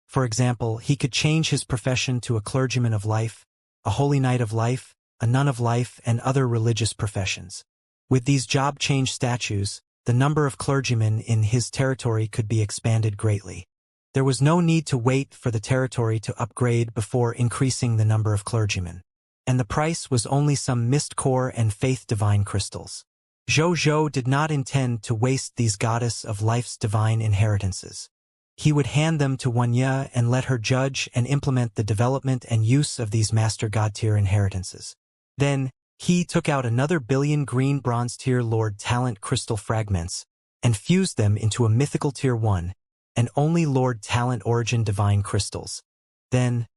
For example, he could change his profession to a clergyman of life, a holy knight of life, a nun of life, and other religious professions. With these job change statues, the number of clergymen in his territory could be expanded greatly. There was no need to wait for the territory to upgrade before increasing the number of clergymen. And the price was only some mist core and faith divine crystals. Zhou did not intend to waste these goddess of life's divine inheritances. He would hand them to Wanya and let her judge and implement the development and use of these Master God Tier inheritances. Then, he took out another billion green bronze tier Lord Talent crystal fragments and fused them into a mythical tier 1 and only Lord Talent origin divine crystals. Then,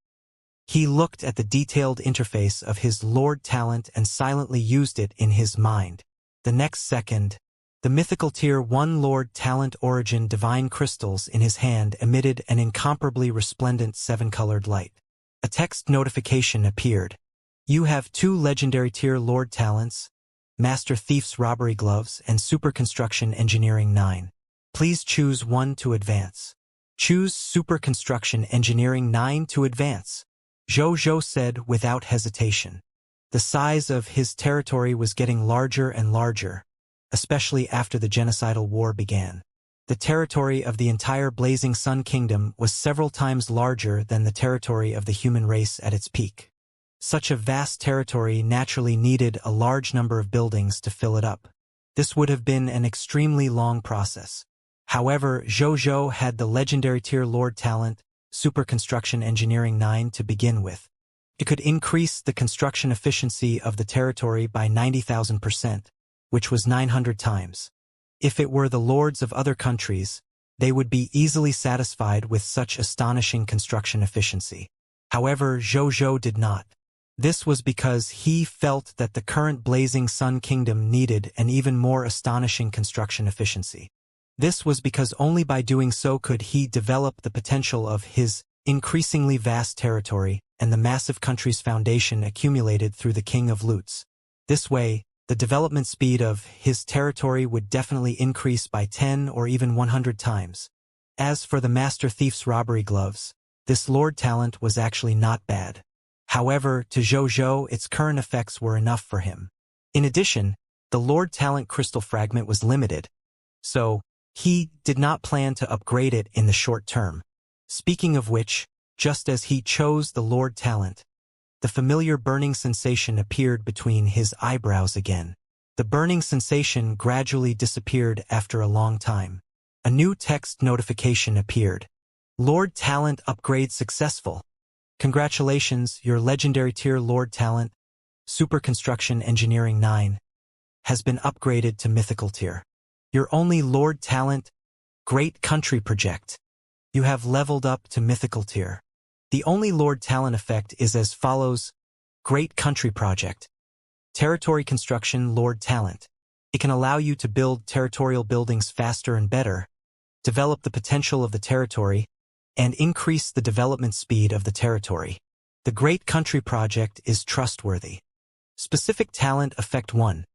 he looked at the detailed interface of his Lord Talent and silently used it in his mind. The next second, the mythical tier 1 Lord Talent origin divine crystals in his hand emitted an incomparably resplendent 7-colored light. A text notification appeared. You have 2 legendary tier Lord Talents, Master Thief's Robbery Gloves, and Super Construction Engineering 9. Please choose one to advance. Choose Super Construction Engineering 9 to advance, Zhou said without hesitation. The size of his territory was getting larger and larger, especially after the genocidal war began. The territory of the entire Blazing Sun Kingdom was several times larger than the territory of the human race at its peak. Such a vast territory naturally needed a large number of buildings to fill it up. This would have been an extremely long process. However, Zhou had the legendary tier Lord talent, Super Construction Engineering 9 to begin with. It could increase the construction efficiency of the territory by 90,000%, which was 900 times. If it were the lords of other countries, they would be easily satisfied with such astonishing construction efficiency. However, Zhou did not. This was because he felt that the current Blazing Sun Kingdom needed an even more astonishing construction efficiency. This was because only by doing so could he develop the potential of his increasingly vast territory and the massive country's foundation accumulated through the King of Loots. This way, the development speed of his territory would definitely increase by 10 or even 100 times. As for the Master Thief's robbery gloves, this Lord talent was actually not bad. However, to Zhou, its current effects were enough for him. In addition, the Lord talent crystal fragment was limited, so he did not plan to upgrade it in the short term. Speaking of which, just as he chose the Lord talent, the familiar burning sensation appeared between his eyebrows again. The burning sensation gradually disappeared after a long time. A new text notification appeared. Lord talent upgrade successful. Congratulations, your legendary tier Lord talent, Super Construction Engineering 9, has been upgraded to mythical tier. Your only Lord talent, Great Country Project. You have leveled up to mythical tier. The only Lord talent effect is as follows: Great Country Project. Territory Construction Lord talent. It can allow you to build territorial buildings faster and better, develop the potential of the territory, and increase the development speed of the territory. The Great Country Project is trustworthy. Specific Talent Effect 1.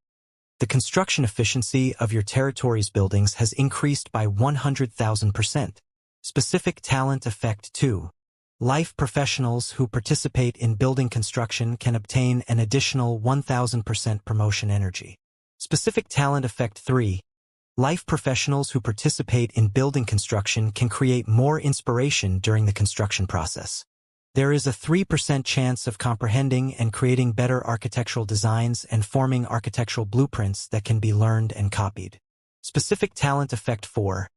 The construction efficiency of your territory's buildings has increased by 100,000%. Specific Talent Effect 2. Life professionals who participate in building construction can obtain an additional 1,000% promotion energy. Specific Talent Effect 3. Life professionals who participate in building construction can create more inspiration during the construction process. There is a 3% chance of comprehending and creating better architectural designs and forming architectural blueprints that can be learned and copied. Specific Talent Effect 4.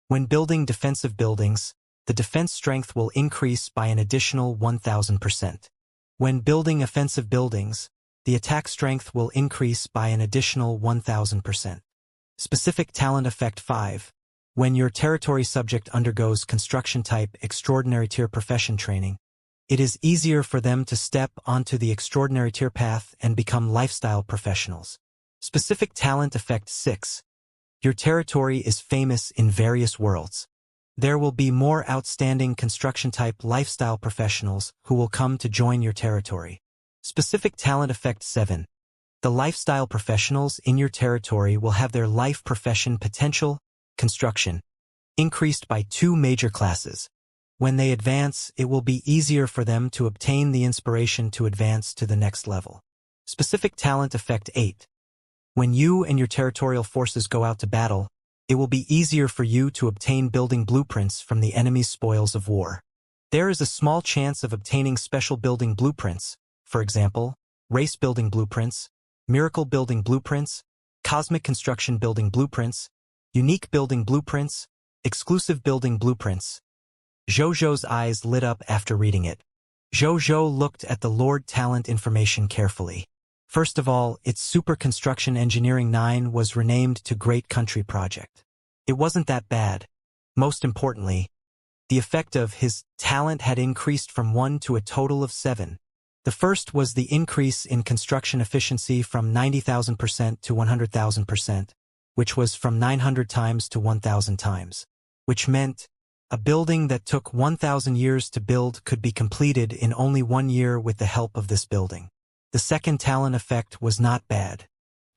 When building defensive buildings, the defense strength will increase by an additional 1,000%. When building offensive buildings, the attack strength will increase by an additional 1,000%. Specific Talent Effect 5. When your territory subject undergoes construction type extraordinary tier profession training, it is easier for them to step onto the extraordinary tier path and become lifestyle professionals. Specific Talent Effect 6. Your territory is famous in various worlds. There will be more outstanding construction type lifestyle professionals who will come to join your territory. Specific Talent Effect 7. The lifestyle professionals in your territory will have their life profession potential, construction, increased by 2 major classes. When they advance, it will be easier for them to obtain the inspiration to advance to the next level. Specific Talent Effect 8. When you and your territorial forces go out to battle, it will be easier for you to obtain building blueprints from the enemy's spoils of war. There is a small chance of obtaining special building blueprints, for example, race building blueprints, miracle building blueprints, cosmic construction building blueprints, unique building blueprints, exclusive building blueprints. Zhou's eyes lit up after reading it. Zhou looked at the Lord talent information carefully. First of all, its Super Construction Engineering 9 was renamed to Great Country Project. It wasn't that bad. Most importantly, the effect of his talent had increased from 1 to a total of 7. The first was the increase in construction efficiency from 90,000% to 100,000%, which was from 900 times to 1,000 times, which meant a building that took 1,000 years to build could be completed in only 1 year with the help of this building. The second talent effect was not bad.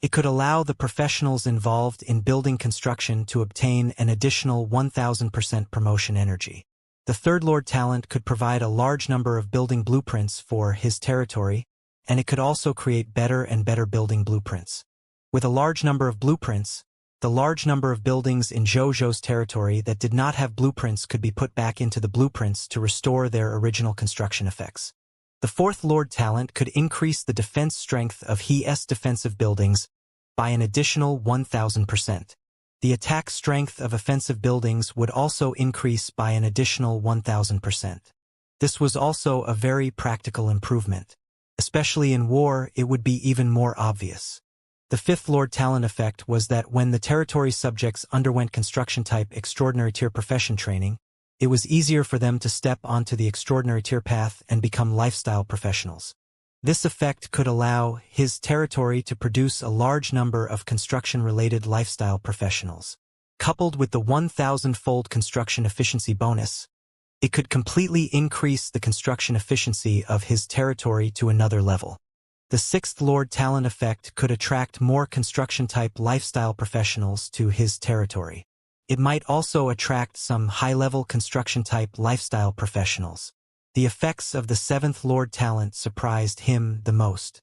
It could allow the professionals involved in building construction to obtain an additional 1,000% promotion energy. The third Lord talent could provide a large number of building blueprints for his territory, and it could also create better and better building blueprints. With a large number of blueprints, The large number of buildings in Zhou's territory that did not have blueprints could be put back into the blueprints to restore their original construction effects. The fourth Lord talent could increase the defense strength of his defensive buildings by an additional 1000%. The attack strength of offensive buildings would also increase by an additional 1000%. This was also a very practical improvement. Especially in war, it would be even more obvious. The fifth Lord talent effect was that when the territory subjects underwent construction type extraordinary tier profession training, it was easier for them to step onto the extraordinary tier path and become lifestyle professionals. This effect could allow his territory to produce a large number of construction-related lifestyle professionals. Coupled with the 1000-fold construction efficiency bonus, it could completely increase the construction efficiency of his territory to another level. The sixth Lord talent effect could attract more construction-type lifestyle professionals to his territory. It might also attract some high-level construction-type lifestyle professionals. The effects of the seventh Lord talent surprised him the most.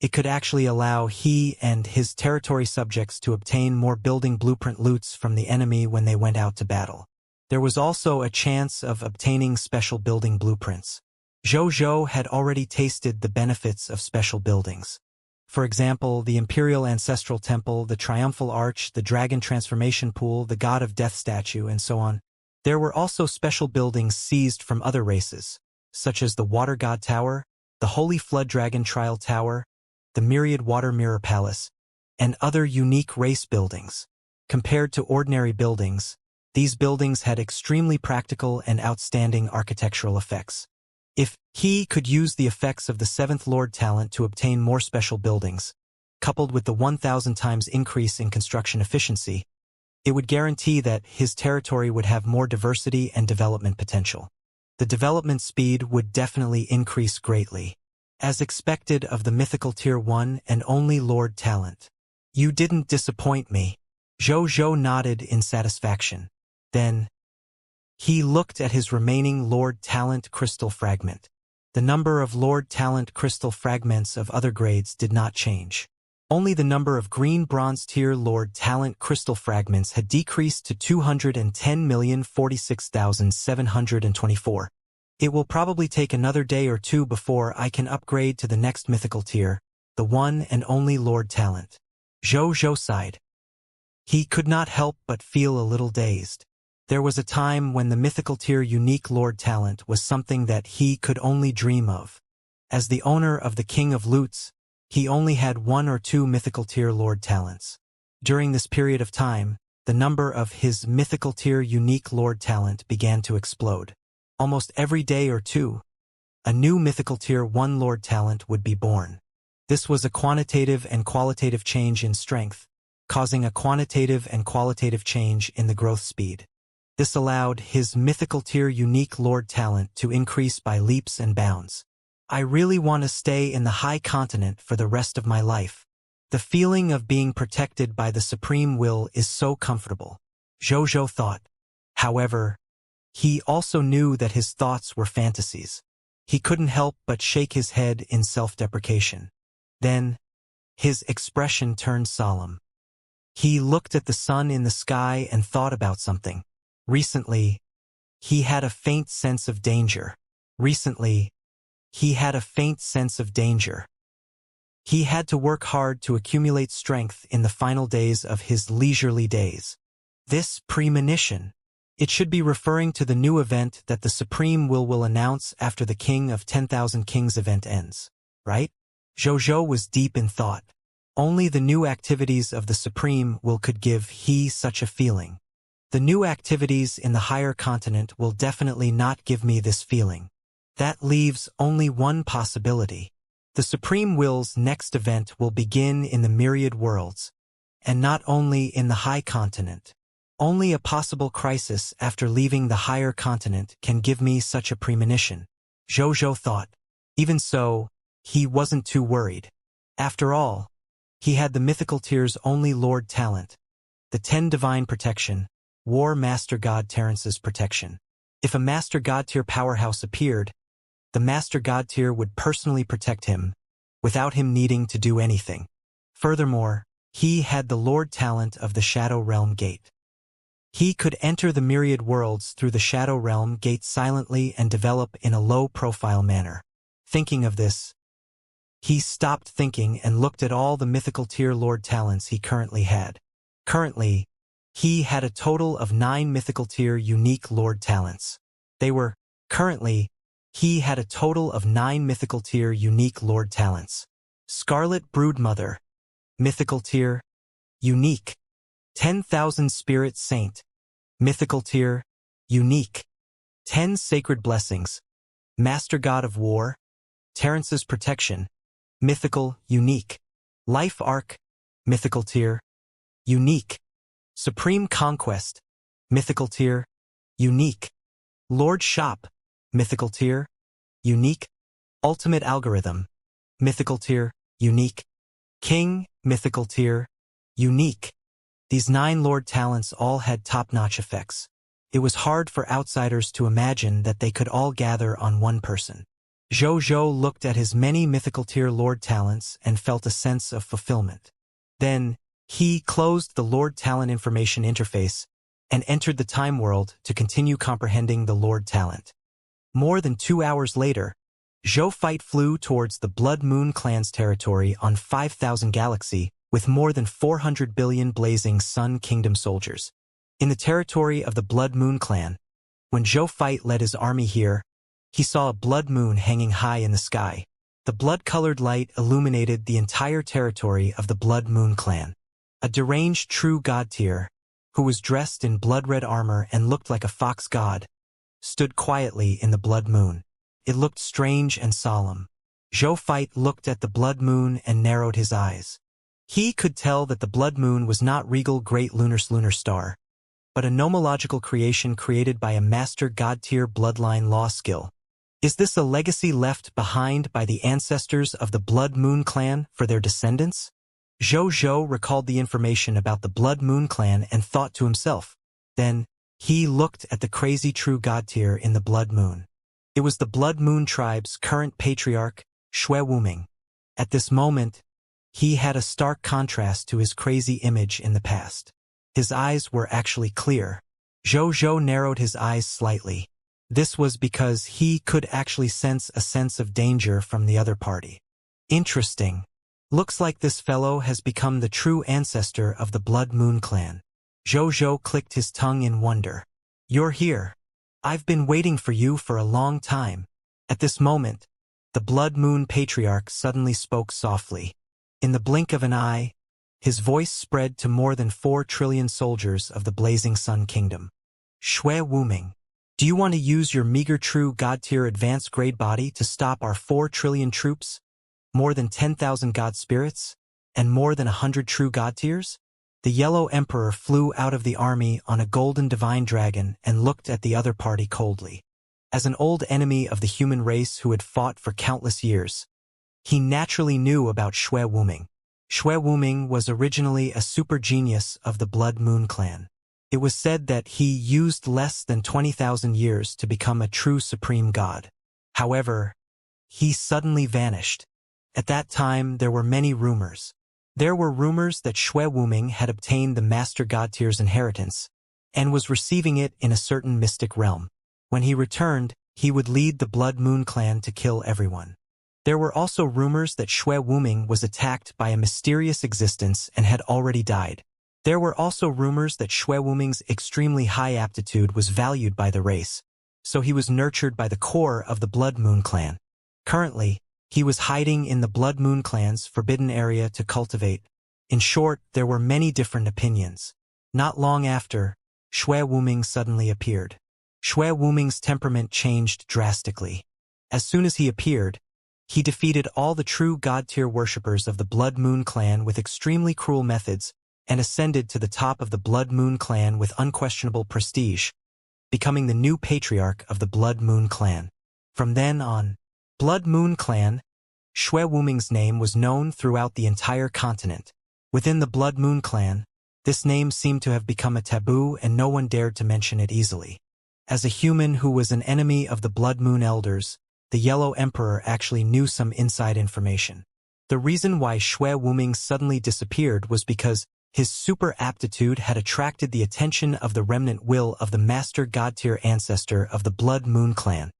It could actually allow he and his territory subjects to obtain more building blueprint loots from the enemy when they went out to battle. There was also a chance of obtaining special building blueprints. Zhou had already tasted the benefits of special buildings. For example, the Imperial Ancestral Temple, the Triumphal Arch, the Dragon Transformation Pool, the God of Death statue, and so on. There were also special buildings seized from other races, such as the Water God Tower, the Holy Flood Dragon Trial Tower, the Myriad Water Mirror Palace, and other unique race buildings. Compared to ordinary buildings, these buildings had extremely practical and outstanding architectural effects. If he could use the effects of the seventh Lord talent to obtain more special buildings, coupled with the 1000 times increase in construction efficiency, it would guarantee that his territory would have more diversity and development potential. The development speed would definitely increase greatly. As expected of the mythical tier 1 and only Lord talent. You didn't disappoint me. Zhou nodded in satisfaction. Then, he looked at his remaining Lord Talent crystal fragment. The number of Lord Talent crystal fragments of other grades did not change. Only the number of green bronze tier Lord Talent crystal fragments had decreased to 210,046,724. It will probably take another day or two before I can upgrade to the next mythical tier, the one and only Lord Talent. Zhou sighed. He could not help but feel a little dazed. There was a time when the mythical tier unique Lord talent was something that he could only dream of. As the owner of the King of Loots, he only had 1 or 2 mythical tier Lord talents. During this period of time, the number of his mythical tier unique Lord talent began to explode. Almost every day or two, a new mythical tier 1 Lord talent would be born. This was a quantitative and qualitative change in strength, causing a quantitative and qualitative change in the growth speed. This allowed his mythical tier unique Lord talent to increase by leaps and bounds. I really want to stay in the high continent for the rest of my life. The feeling of being protected by the supreme will is so comfortable, Zhou thought. However, he also knew that his thoughts were fantasies. He couldn't help but shake his head in self-deprecation. Then, his expression turned solemn. He looked at the sun in the sky and thought about something. Recently, he had a faint sense of danger. He had to work hard to accumulate strength in the final days of his leisurely days. This premonition. It should be referring to the new event that the Supreme will announce after the King of 10,000 Kings event ends, right? Zhou was deep in thought. Only the new activities of the Supreme will could give he such a feeling. The new activities in the higher continent will definitely not give me this feeling. That leaves only one possibility. The Supreme Will's next event will begin in the myriad worlds, and not only in the high continent. Only a possible crisis after leaving the higher continent can give me such a premonition, Zhou thought. Even so, he wasn't too worried. After all, he had the mythical tier's only Lord talent, the 10 divine protection, War Master God Terrence's protection. If a Master God tier powerhouse appeared, the Master God tier would personally protect him, without him needing to do anything. Furthermore, he had the Lord talent of the Shadow Realm Gate. He could enter the myriad worlds through the Shadow Realm Gate silently and develop in a low-profile manner. Thinking of this, he stopped thinking and looked at all the mythical tier Lord talents he currently had. Currently, he had a total of 9 mythical tier unique Lord talents. Currently, he had a total of 9 mythical tier unique Lord talents. Scarlet Broodmother, mythical tier, unique. 10,000 Spirit Saint, mythical tier, unique. 10 Sacred Blessings, Master God of War, Terrance's Protection, mythical, unique. Life Arc, mythical tier, unique. Supreme Conquest, mythical tier, unique. Lord Shop, mythical tier, unique. Ultimate Algorithm, mythical tier, unique. King, mythical tier, unique. These 9 Lord talents all had top-notch effects. It was hard for outsiders to imagine that they could all gather on one person. Zhou looked at his many mythical tier Lord talents and felt a sense of fulfillment. Then, he closed the Lord Talent Information interface and entered the Time World to continue comprehending the Lord Talent. More than 2 hours later, Zhou flew towards the Blood Moon Clan's territory on 5,000 Galaxy with more than 400 billion blazing Sun Kingdom soldiers. In the territory of the Blood Moon Clan, when Zhou led his army here, he saw a blood moon hanging high in the sky. The blood-colored light illuminated the entire territory of the Blood Moon Clan. A deranged true god tier, who was dressed in blood-red armor and looked like a fox god, stood quietly in the blood moon. It looked strange and solemn. Zhou looked at the blood moon and narrowed his eyes. He could tell that the blood moon was not regal great lunar star, but a nomological creation created by a master god-tier bloodline law skill. Is this a legacy left behind by the ancestors of the Blood Moon Clan for their descendants? Zhou recalled the information about the Blood Moon Clan and thought to himself. Then, he looked at the crazy true god tier in the Blood Moon. It was the Blood Moon tribe's current patriarch, Shui Wuming. At this moment, he had a stark contrast to his crazy image in the past. His eyes were actually clear. Zhou narrowed his eyes slightly. This was because he could actually sense a sense of danger from the other party. Interesting. Looks like this fellow has become the true ancestor of the Blood Moon Clan. Zhou clicked his tongue in wonder. You're here. I've been waiting for you for a long time. At this moment, the Blood Moon Patriarch suddenly spoke softly. In the blink of an eye, his voice spread to more than 4 trillion soldiers of the Blazing Sun Kingdom. Shui Wuming, do you want to use your meager true god-tier advanced grade body to stop our 4 trillion troops, more than 10,000 god spirits, and more than 100 true god tiers? The Yellow Emperor flew out of the army on a golden divine dragon and looked at the other party coldly. As an old enemy of the human race who had fought for countless years, he naturally knew about Shui Wuming. Shui Wuming was originally a super genius of the Blood Moon Clan. It was said that he used less than 20,000 years to become a true supreme god. However, he suddenly vanished. At that time, there were many rumors. There were rumors that Shui Wuming had obtained the Master God Tier's inheritance and was receiving it in a certain mystic realm. When he returned, he would lead the Blood Moon Clan to kill everyone. There were also rumors that Shui Wuming was attacked by a mysterious existence and had already died. There were also rumors that Shui Wuming's extremely high aptitude was valued by the race, so he was nurtured by the core of the Blood Moon Clan. Currently, he was hiding in the Blood Moon Clan's forbidden area to cultivate. In short, there were many different opinions. Not long after, Shui Wuming suddenly appeared. Shui Wuming's temperament changed drastically. As soon as he appeared, he defeated all the true god-tier worshippers of the Blood Moon Clan with extremely cruel methods and ascended to the top of the Blood Moon Clan with unquestionable prestige, becoming the new patriarch of the Blood Moon Clan. From then on, Blood Moon Clan, Shui Wuming's name was known throughout the entire continent. Within the Blood Moon Clan, this name seemed to have become a taboo and no one dared to mention it easily. As a human who was an enemy of the Blood Moon Elders, the Yellow Emperor actually knew some inside information. The reason why Xue Wuming suddenly disappeared was because his super aptitude had attracted the attention of the remnant will of the master god-tier ancestor of the Blood Moon clan.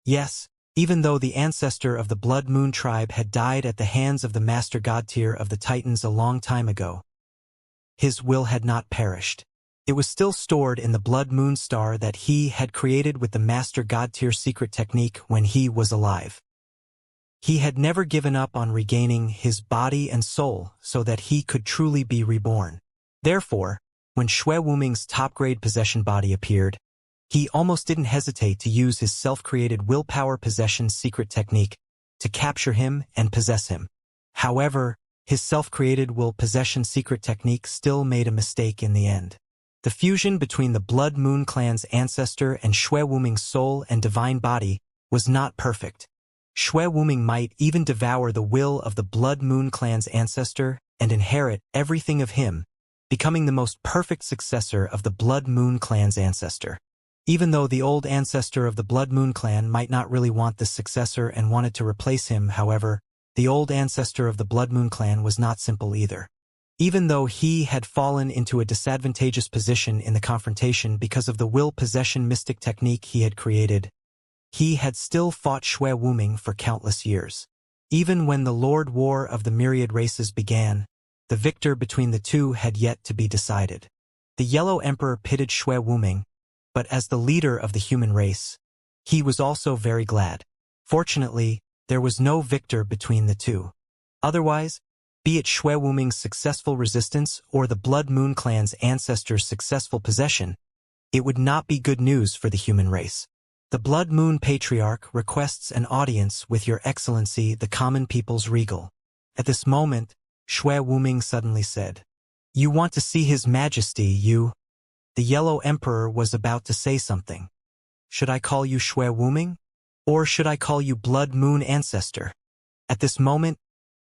Yes, even though the ancestor of the Blood Moon tribe had died at the hands of the master god-tier of the Titans a long time ago, his will had not perished. It was still stored in the Blood Moon star that he had created with the master god-tier secret technique when he was alive. He had never given up on regaining his body and soul so that he could truly be reborn. Therefore, when Xue Wuming's top-grade possession body appeared, he almost didn't hesitate to use his self-created willpower possession secret technique to capture him and possess him. However, his self-created will possession secret technique still made a mistake in the end. The fusion between the Blood Moon clan's ancestor and Xue Wuming's soul and divine body was not perfect. Xue Wuming might even devour the will of the Blood Moon clan's ancestor and inherit everything of him, becoming the most perfect successor of the Blood Moon clan's ancestor. Even though the old ancestor of the Blood Moon clan might not really want this successor and wanted to replace him, however, the old ancestor of the Blood Moon clan was not simple either. Even though he had fallen into a disadvantageous position in the confrontation because of the will possession mystic technique he had created, he had still fought Xue Wuming for countless years. Even when the Lord War of the Myriad Races began, the victor between the two had yet to be decided. The Yellow Emperor pitted Xue Wuming, but as the leader of the human race, he was also very glad. Fortunately, there was no victor between the two. Otherwise, be it Xue Wuming's successful resistance or the Blood Moon clan's ancestor's successful possession, it would not be good news for the human race. The Blood Moon Patriarch requests an audience with Your Excellency, the common people's regal. At this moment, Xue Wuming suddenly said, "You want to see His Majesty, you?" The Yellow Emperor was about to say something. "Should I call you Xue Wuming? Or should I call you Blood Moon Ancestor?" At this moment,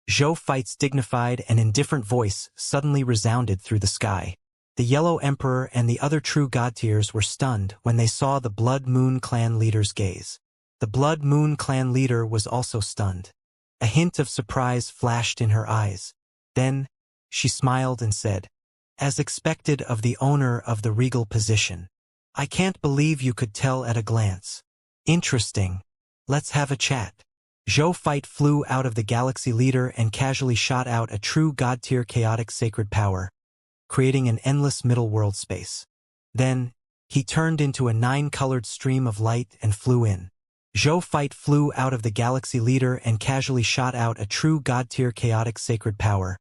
Zhou Feit's dignified and indifferent voice suddenly resounded through the sky. The Yellow Emperor and the other true god-tiers were stunned when they saw the Blood Moon clan leader's gaze. The Blood Moon clan leader was also stunned. A hint of surprise flashed in her eyes. Then, she smiled and said, "As expected of the owner of the regal position. I can't believe you could tell at a glance. Interesting. Let's have a chat." Zhou Feit flew out of the galaxy leader and casually shot out a true god-tier chaotic sacred power, creating an endless middle world space. Then, he turned into a 9-colored stream of light and flew in. Zhou Feit flew out of the galaxy leader and casually shot out a true god-tier chaotic sacred power,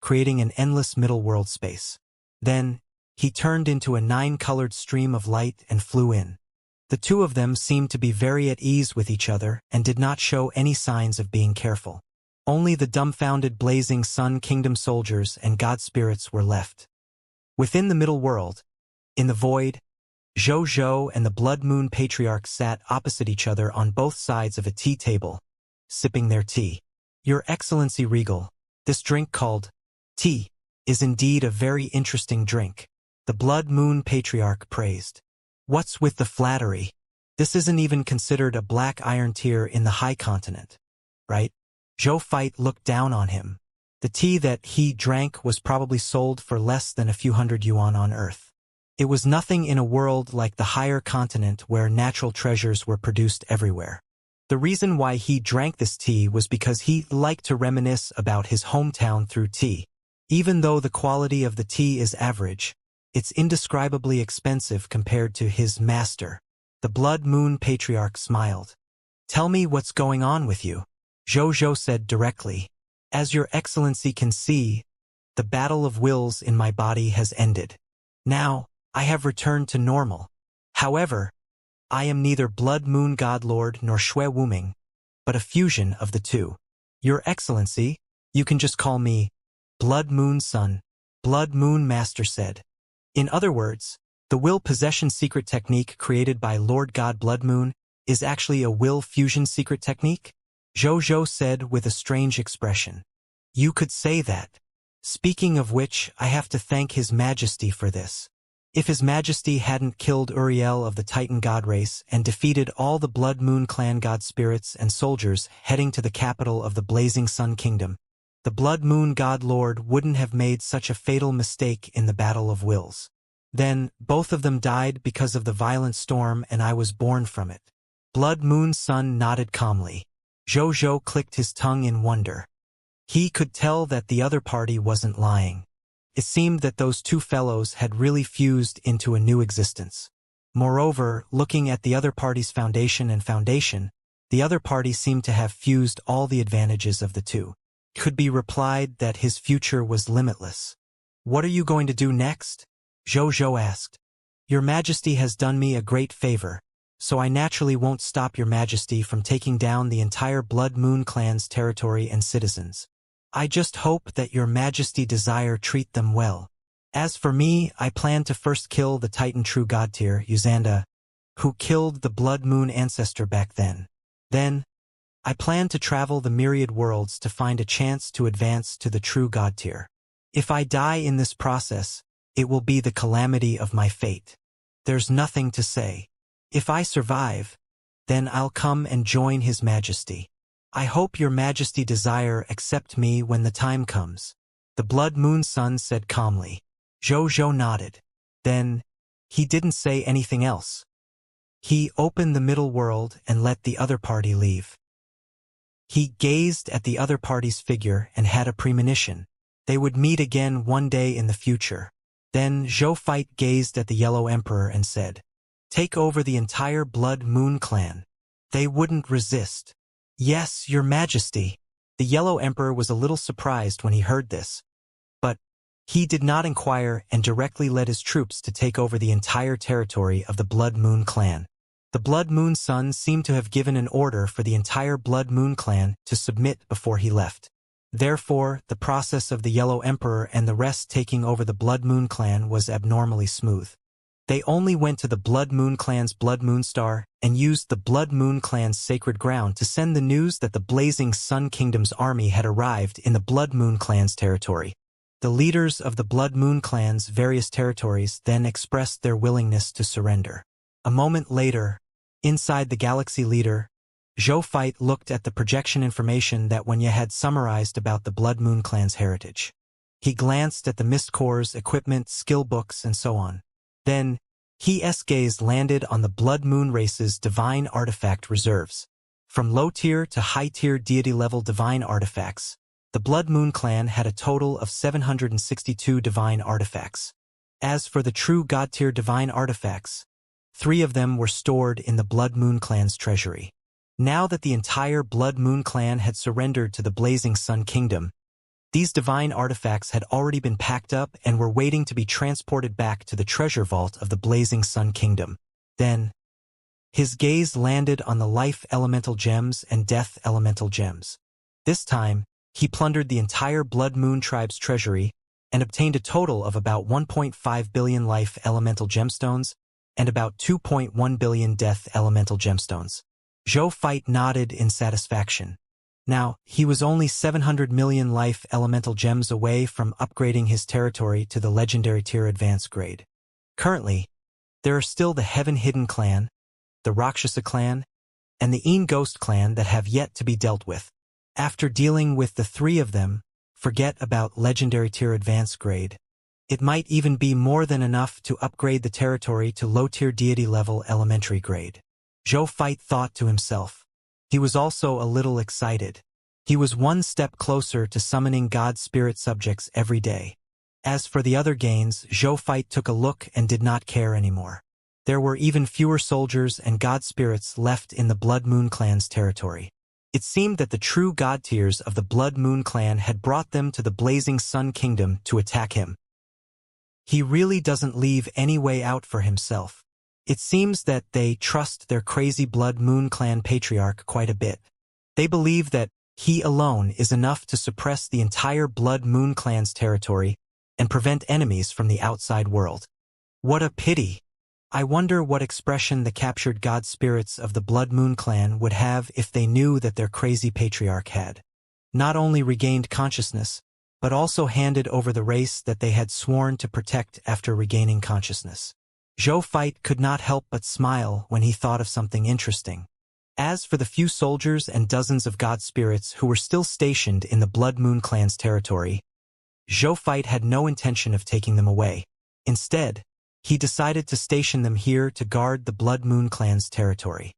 creating an endless middle world space. Then, he turned into a 9-colored stream of light and flew in. The two of them seemed to be very at ease with each other and did not show any signs of being careful. Only the dumbfounded blazing Sun Kingdom soldiers and god spirits were left. Within the middle world, in the void, Zhou and the Blood Moon Patriarch sat opposite each other on both sides of a tea table, sipping their tea. "Your Excellency Regal, this drink called tea is indeed a very interesting drink," the Blood Moon Patriarch praised. "What's with the flattery? This isn't even considered a black iron tier in the high continent, right?" Zhou Feit looked down on him. The tea that he drank was probably sold for less than a few hundred yuan on Earth. It was nothing in a world like the higher continent where natural treasures were produced everywhere. The reason why he drank this tea was because he liked to reminisce about his hometown through tea. Even though the quality of the tea is average, it's indescribably expensive compared to his master. The Blood Moon Patriarch smiled. "Tell me what's going on with you," Zhou said directly. "As Your Excellency can see, the battle of wills in my body has ended. Now, I have returned to normal. However, I am neither Blood Moon Godlord nor Xue Wuming, but a fusion of the two. Your Excellency, you can just call me Blood Moon Son," Blood Moon Master said. In other words, the will possession secret technique created by Lord God Blood Moon is actually a will fusion secret technique? Zhou said with a strange expression. "You could say that. Speaking of which, I have to thank His Majesty for this. If His Majesty hadn't killed Uriel of the Titan god race and defeated all the Blood Moon clan god spirits and soldiers heading to the capital of the Blazing Sun Kingdom, The Blood Moon God Lord wouldn't have made such a fatal mistake in the Battle of Wills. Then, both of them died because of the violent storm and I was born from it. Blood Moon's son nodded calmly. Zhou clicked his tongue in wonder. He could tell that the other party wasn't lying. It seemed that those two fellows had really fused into a new existence. Moreover, looking at the other party's foundation, the other party seemed to have fused all the advantages of the two. Could be replied that his future was limitless. What are you going to do next? Zhou asked. Your Majesty has done me a great favor, so I naturally won't stop Your Majesty from taking down the entire Blood Moon clan's territory and citizens. I just hope that Your Majesty desire treat them well. As for me, I plan to first kill the Titan True God Tier, Yuzanda, who killed the Blood Moon ancestor back then. Then, I plan to travel the myriad worlds to find a chance to advance to the True God Tier. If I die in this process, it will be the calamity of my fate. There's nothing to say. If I survive, then I'll come and join His Majesty. I hope Your Majesty desire accept me when the time comes. The Blood Moon son said calmly. Zhou nodded. Then, he didn't say anything else. He opened the middle world and let the other party leave. He gazed at the other party's figure and had a premonition. They would meet again one day in the future. Then Zhou gazed at the Yellow Emperor and said, "Take over the entire Blood Moon clan." They wouldn't resist. "Yes, Your Majesty." The Yellow Emperor was a little surprised when he heard this, but he did not inquire and directly led his troops to take over the entire territory of the Blood Moon clan. The Blood Moon son seemed to have given an order for the entire Blood Moon clan to submit before he left. Therefore, the process of the Yellow Emperor and the rest taking over the Blood Moon clan was abnormally smooth. They only went to the Blood Moon clan's Blood Moon Star and used the Blood Moon clan's sacred ground to send the news that the Blazing Sun Kingdom's army had arrived in the Blood Moon clan's territory. The leaders of the Blood Moon clan's various territories then expressed their willingness to surrender. A moment later, inside the Galaxy Leader, Zhou looked at the projection information that Wenya had summarized about the Blood Moon clan's heritage. He glanced at the Mist Corps' equipment, skill books, and so on. Then, his gaze landed on the Blood Moon race's divine artifact reserves. From low-tier to high-tier deity-level divine artifacts, the Blood Moon clan had a total of 762 divine artifacts. As for the True God-tier divine artifacts, 3 of them were stored in the Blood Moon clan's treasury. Now that the entire Blood Moon clan had surrendered to the Blazing Sun Kingdom, these divine artifacts had already been packed up and were waiting to be transported back to the treasure vault of the Blazing Sun Kingdom. Then, his gaze landed on the life elemental gems and death elemental gems. This time, he plundered the entire Blood Moon tribe's treasury and obtained a total of about 1.5 billion life elemental gemstones and about 2.1 billion death elemental gemstones. Zhou nodded in satisfaction. Now, he was only 700 million life elemental gems away from upgrading his territory to the legendary tier advanced grade. Currently, there are still the Heaven Hidden clan, the Rakshasa clan, and the Een Ghost clan that have yet to be dealt with. After dealing with the 3 of them, forget about legendary tier advanced grade. It might even be more than enough to upgrade the territory to low-tier deity level elementary grade. Zhou thought to himself. He was also a little excited. He was one step closer to summoning God's spirit subjects every day. As for the other gains, Zhou took a look and did not care anymore. There were even fewer soldiers and God spirits left in the Blood Moon clan's territory. It seemed that the true God tiers of the Blood Moon clan had brought them to the Blazing Sun Kingdom to attack him. He really doesn't leave any way out for himself. It seems that they trust their crazy Blood Moon clan patriarch quite a bit. They believe that he alone is enough to suppress the entire Blood Moon clan's territory and prevent enemies from the outside world. What a pity! I wonder what expression the captured god spirits of the Blood Moon clan would have if they knew that their crazy patriarch had not only regained consciousness, but also handed over the race that they had sworn to protect after regaining consciousness. Zhou could not help but smile when he thought of something interesting. As for the few soldiers and dozens of god spirits who were still stationed in the Blood Moon clan's territory, Zoophyte had no intention of taking them away. Instead, he decided to station them here to guard the Blood Moon clan's territory.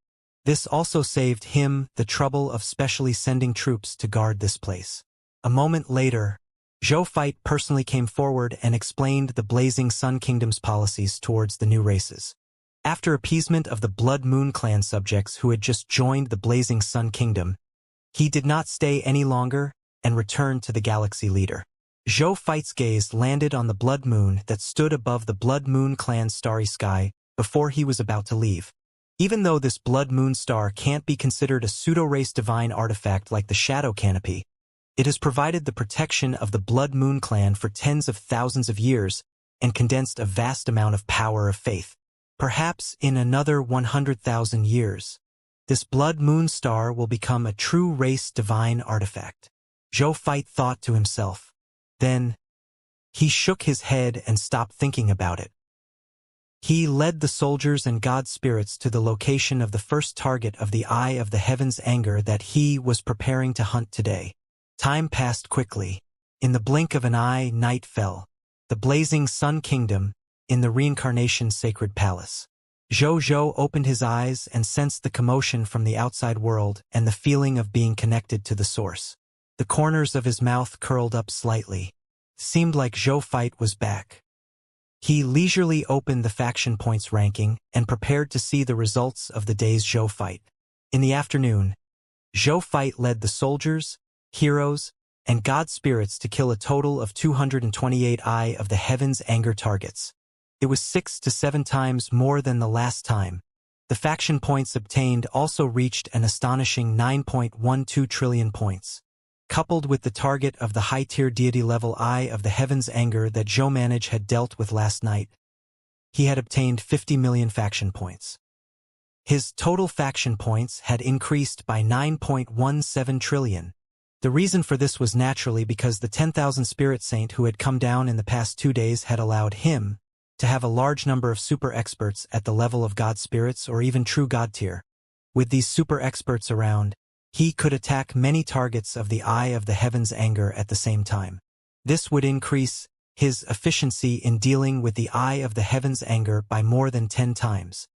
This also saved him the trouble of specially sending troops to guard this place. A moment later, Zoophyte personally came forward and explained the Blazing Sun Kingdom's policies towards the new races. After appeasement of the Blood Moon clan subjects who had just joined the Blazing Sun Kingdom, he did not stay any longer and returned to the galaxy leader. Zoophyte's gaze landed on the blood moon that stood above the Blood Moon clan's starry sky before he was about to leave. Even though this Blood Moon star can't be considered a pseudo-race divine artifact like the Shadow Canopy, it has provided the protection of the Blood Moon clan for tens of thousands of years and condensed a vast amount of power of faith. Perhaps in another 100,000 years, this Blood Moon star will become a true race divine artifact. Zoophyte thought to himself. Then, he shook his head and stopped thinking about it. He led the soldiers and god spirits to the location of the first target of the Eye of the Heaven's anger that he was preparing to hunt today. Time passed quickly. In the blink of an eye, night fell. The Blazing Sun Kingdom, in the Reincarnation Sacred Palace. Zhou opened his eyes and sensed the commotion from the outside world and the feeling of being connected to the source. The corners of his mouth curled up slightly. Seemed like Zoophyte was back. He leisurely opened the faction points ranking and prepared to see the results of the day's Zoophyte. In the afternoon, Zoophyte led the soldiers, heroes, and god spirits to kill a total of 228 Eye of the Heaven's anger targets. It was 6 to 7 times more than the last time. The faction points obtained also reached an astonishing 9.12 trillion points. Coupled with the target of the high-tier deity-level Eye of the Heaven's anger that Zomanage had dealt with last night, he had obtained 50 million faction points. His total faction points had increased by 9.17 trillion. The reason for this was naturally because the 10,000 Spirit Saint who had come down in the past 2 days had allowed him to have a large number of super experts at the level of god spirits or even true god tier. With these super experts around, he could attack many targets of the Eye of the Heaven's anger at the same time. This would increase his efficiency in dealing with the Eye of the Heaven's anger by more than 10 times.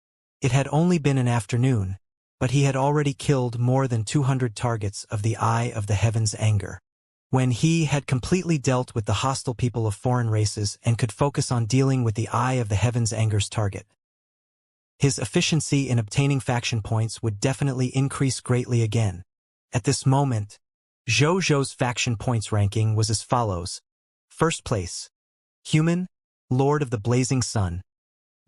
It had only been an afternoon, but he had already killed more than 200 targets of the Eye of the Heaven's anger. When he had completely dealt with the hostile people of foreign races and could focus on dealing with the Eye of the Heaven's anger's target, his efficiency in obtaining faction points would definitely increase greatly again. At this moment, Zhou's faction points ranking was as follows. First place, Human, Lord of the Blazing Sun,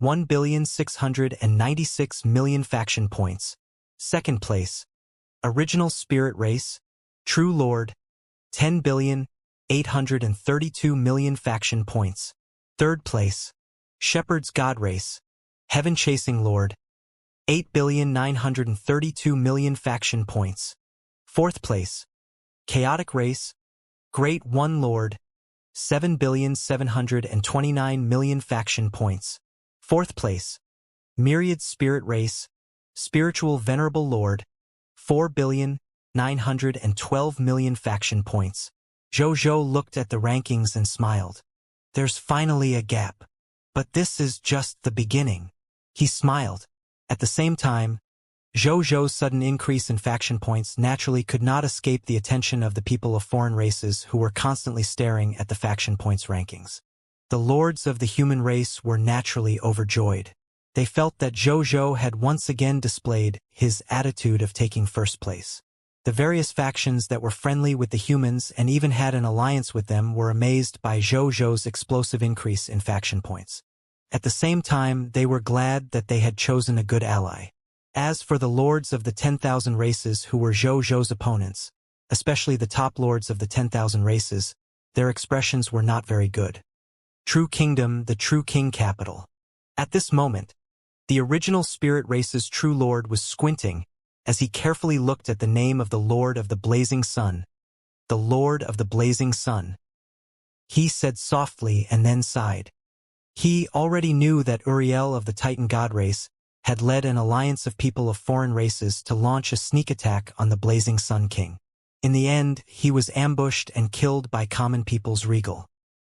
1,696,000,000 faction points. Second place, Original Spirit Race, True Lord, 10,832,000,000 faction points. Third place, Shepherd's God Race, Heaven Chasing Lord, 8,932,000,000 faction points. Fourth place, Chaotic Race, Great One Lord, 7,729,000,000 faction points. Fourth place, Myriad Spirit Race, Spiritual Venerable Lord, 4,912,000,000 faction points. Zhou looked at the rankings and smiled. There's finally a gap. But this is just the beginning. He smiled. At the same time, Zhou's sudden increase in faction points naturally could not escape the attention of the people of foreign races who were constantly staring at the faction points rankings. The lords of the human race were naturally overjoyed. They felt that Zhou had once again displayed his attitude of taking first place. The various factions that were friendly with the humans and even had an alliance with them were amazed by Zhou's explosive increase in faction points. At the same time, they were glad that they had chosen a good ally. As for the lords of the 10,000 races who were Zhou's opponents, especially the top lords of the 10,000 races, their expressions were not very good. True Kingdom, the True King capital. At this moment, the original Spirit Race's true lord was squinting as he carefully looked at the name of the Lord of the Blazing Sun. The Lord of the Blazing Sun. He said softly and then sighed. He already knew that Uriel of the Titan God race had led an alliance of people of foreign races to launch a sneak attack on the Blazing Sun King. In the end, he was ambushed and killed by common people's regal.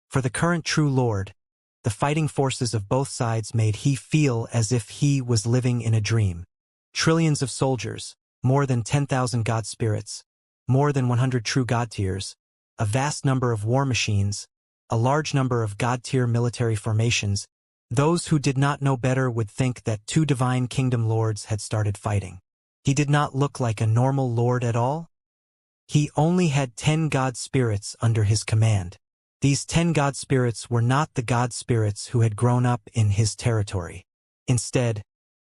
For the current true lord, the fighting forces of both sides made he feel as if he was living in a dream. Trillions of soldiers, more than 10,000 god spirits, more than 100 true god tiers, a vast number of war machines, a large number of god-tier military formations. Those who did not know better would think that two divine kingdom lords had started fighting. He did not look like a normal lord at all. He only had 10 god spirits under his command. These 10 god spirits were not the god spirits who had grown up in his territory. Instead,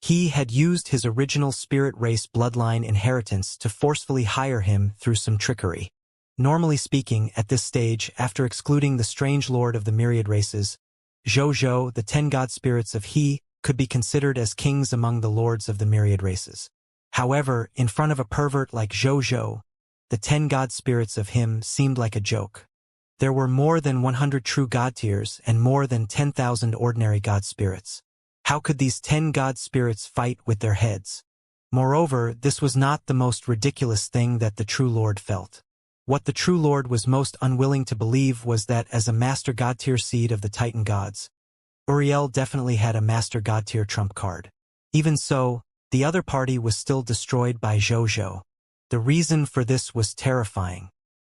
he had used his original spirit race bloodline inheritance to forcefully hire him through some trickery. Normally speaking, at this stage, after excluding the strange lord of the myriad races, Zhou, the 10 god spirits of he, could be considered as kings among the lords of the myriad races. However, in front of a pervert like Zhou, the 10 god spirits of him seemed like a joke. There were more than 100 true god tiers and more than 10,000 ordinary god spirits. How could these 10 god spirits fight with their heads? Moreover, this was not the most ridiculous thing that the true lord felt. What the true lord was most unwilling to believe was that as a master god tier seed of the Titan gods, Uriel definitely had a master god tier trump card. Even so, the other party was still destroyed by Zhou. The reason for this was terrifying.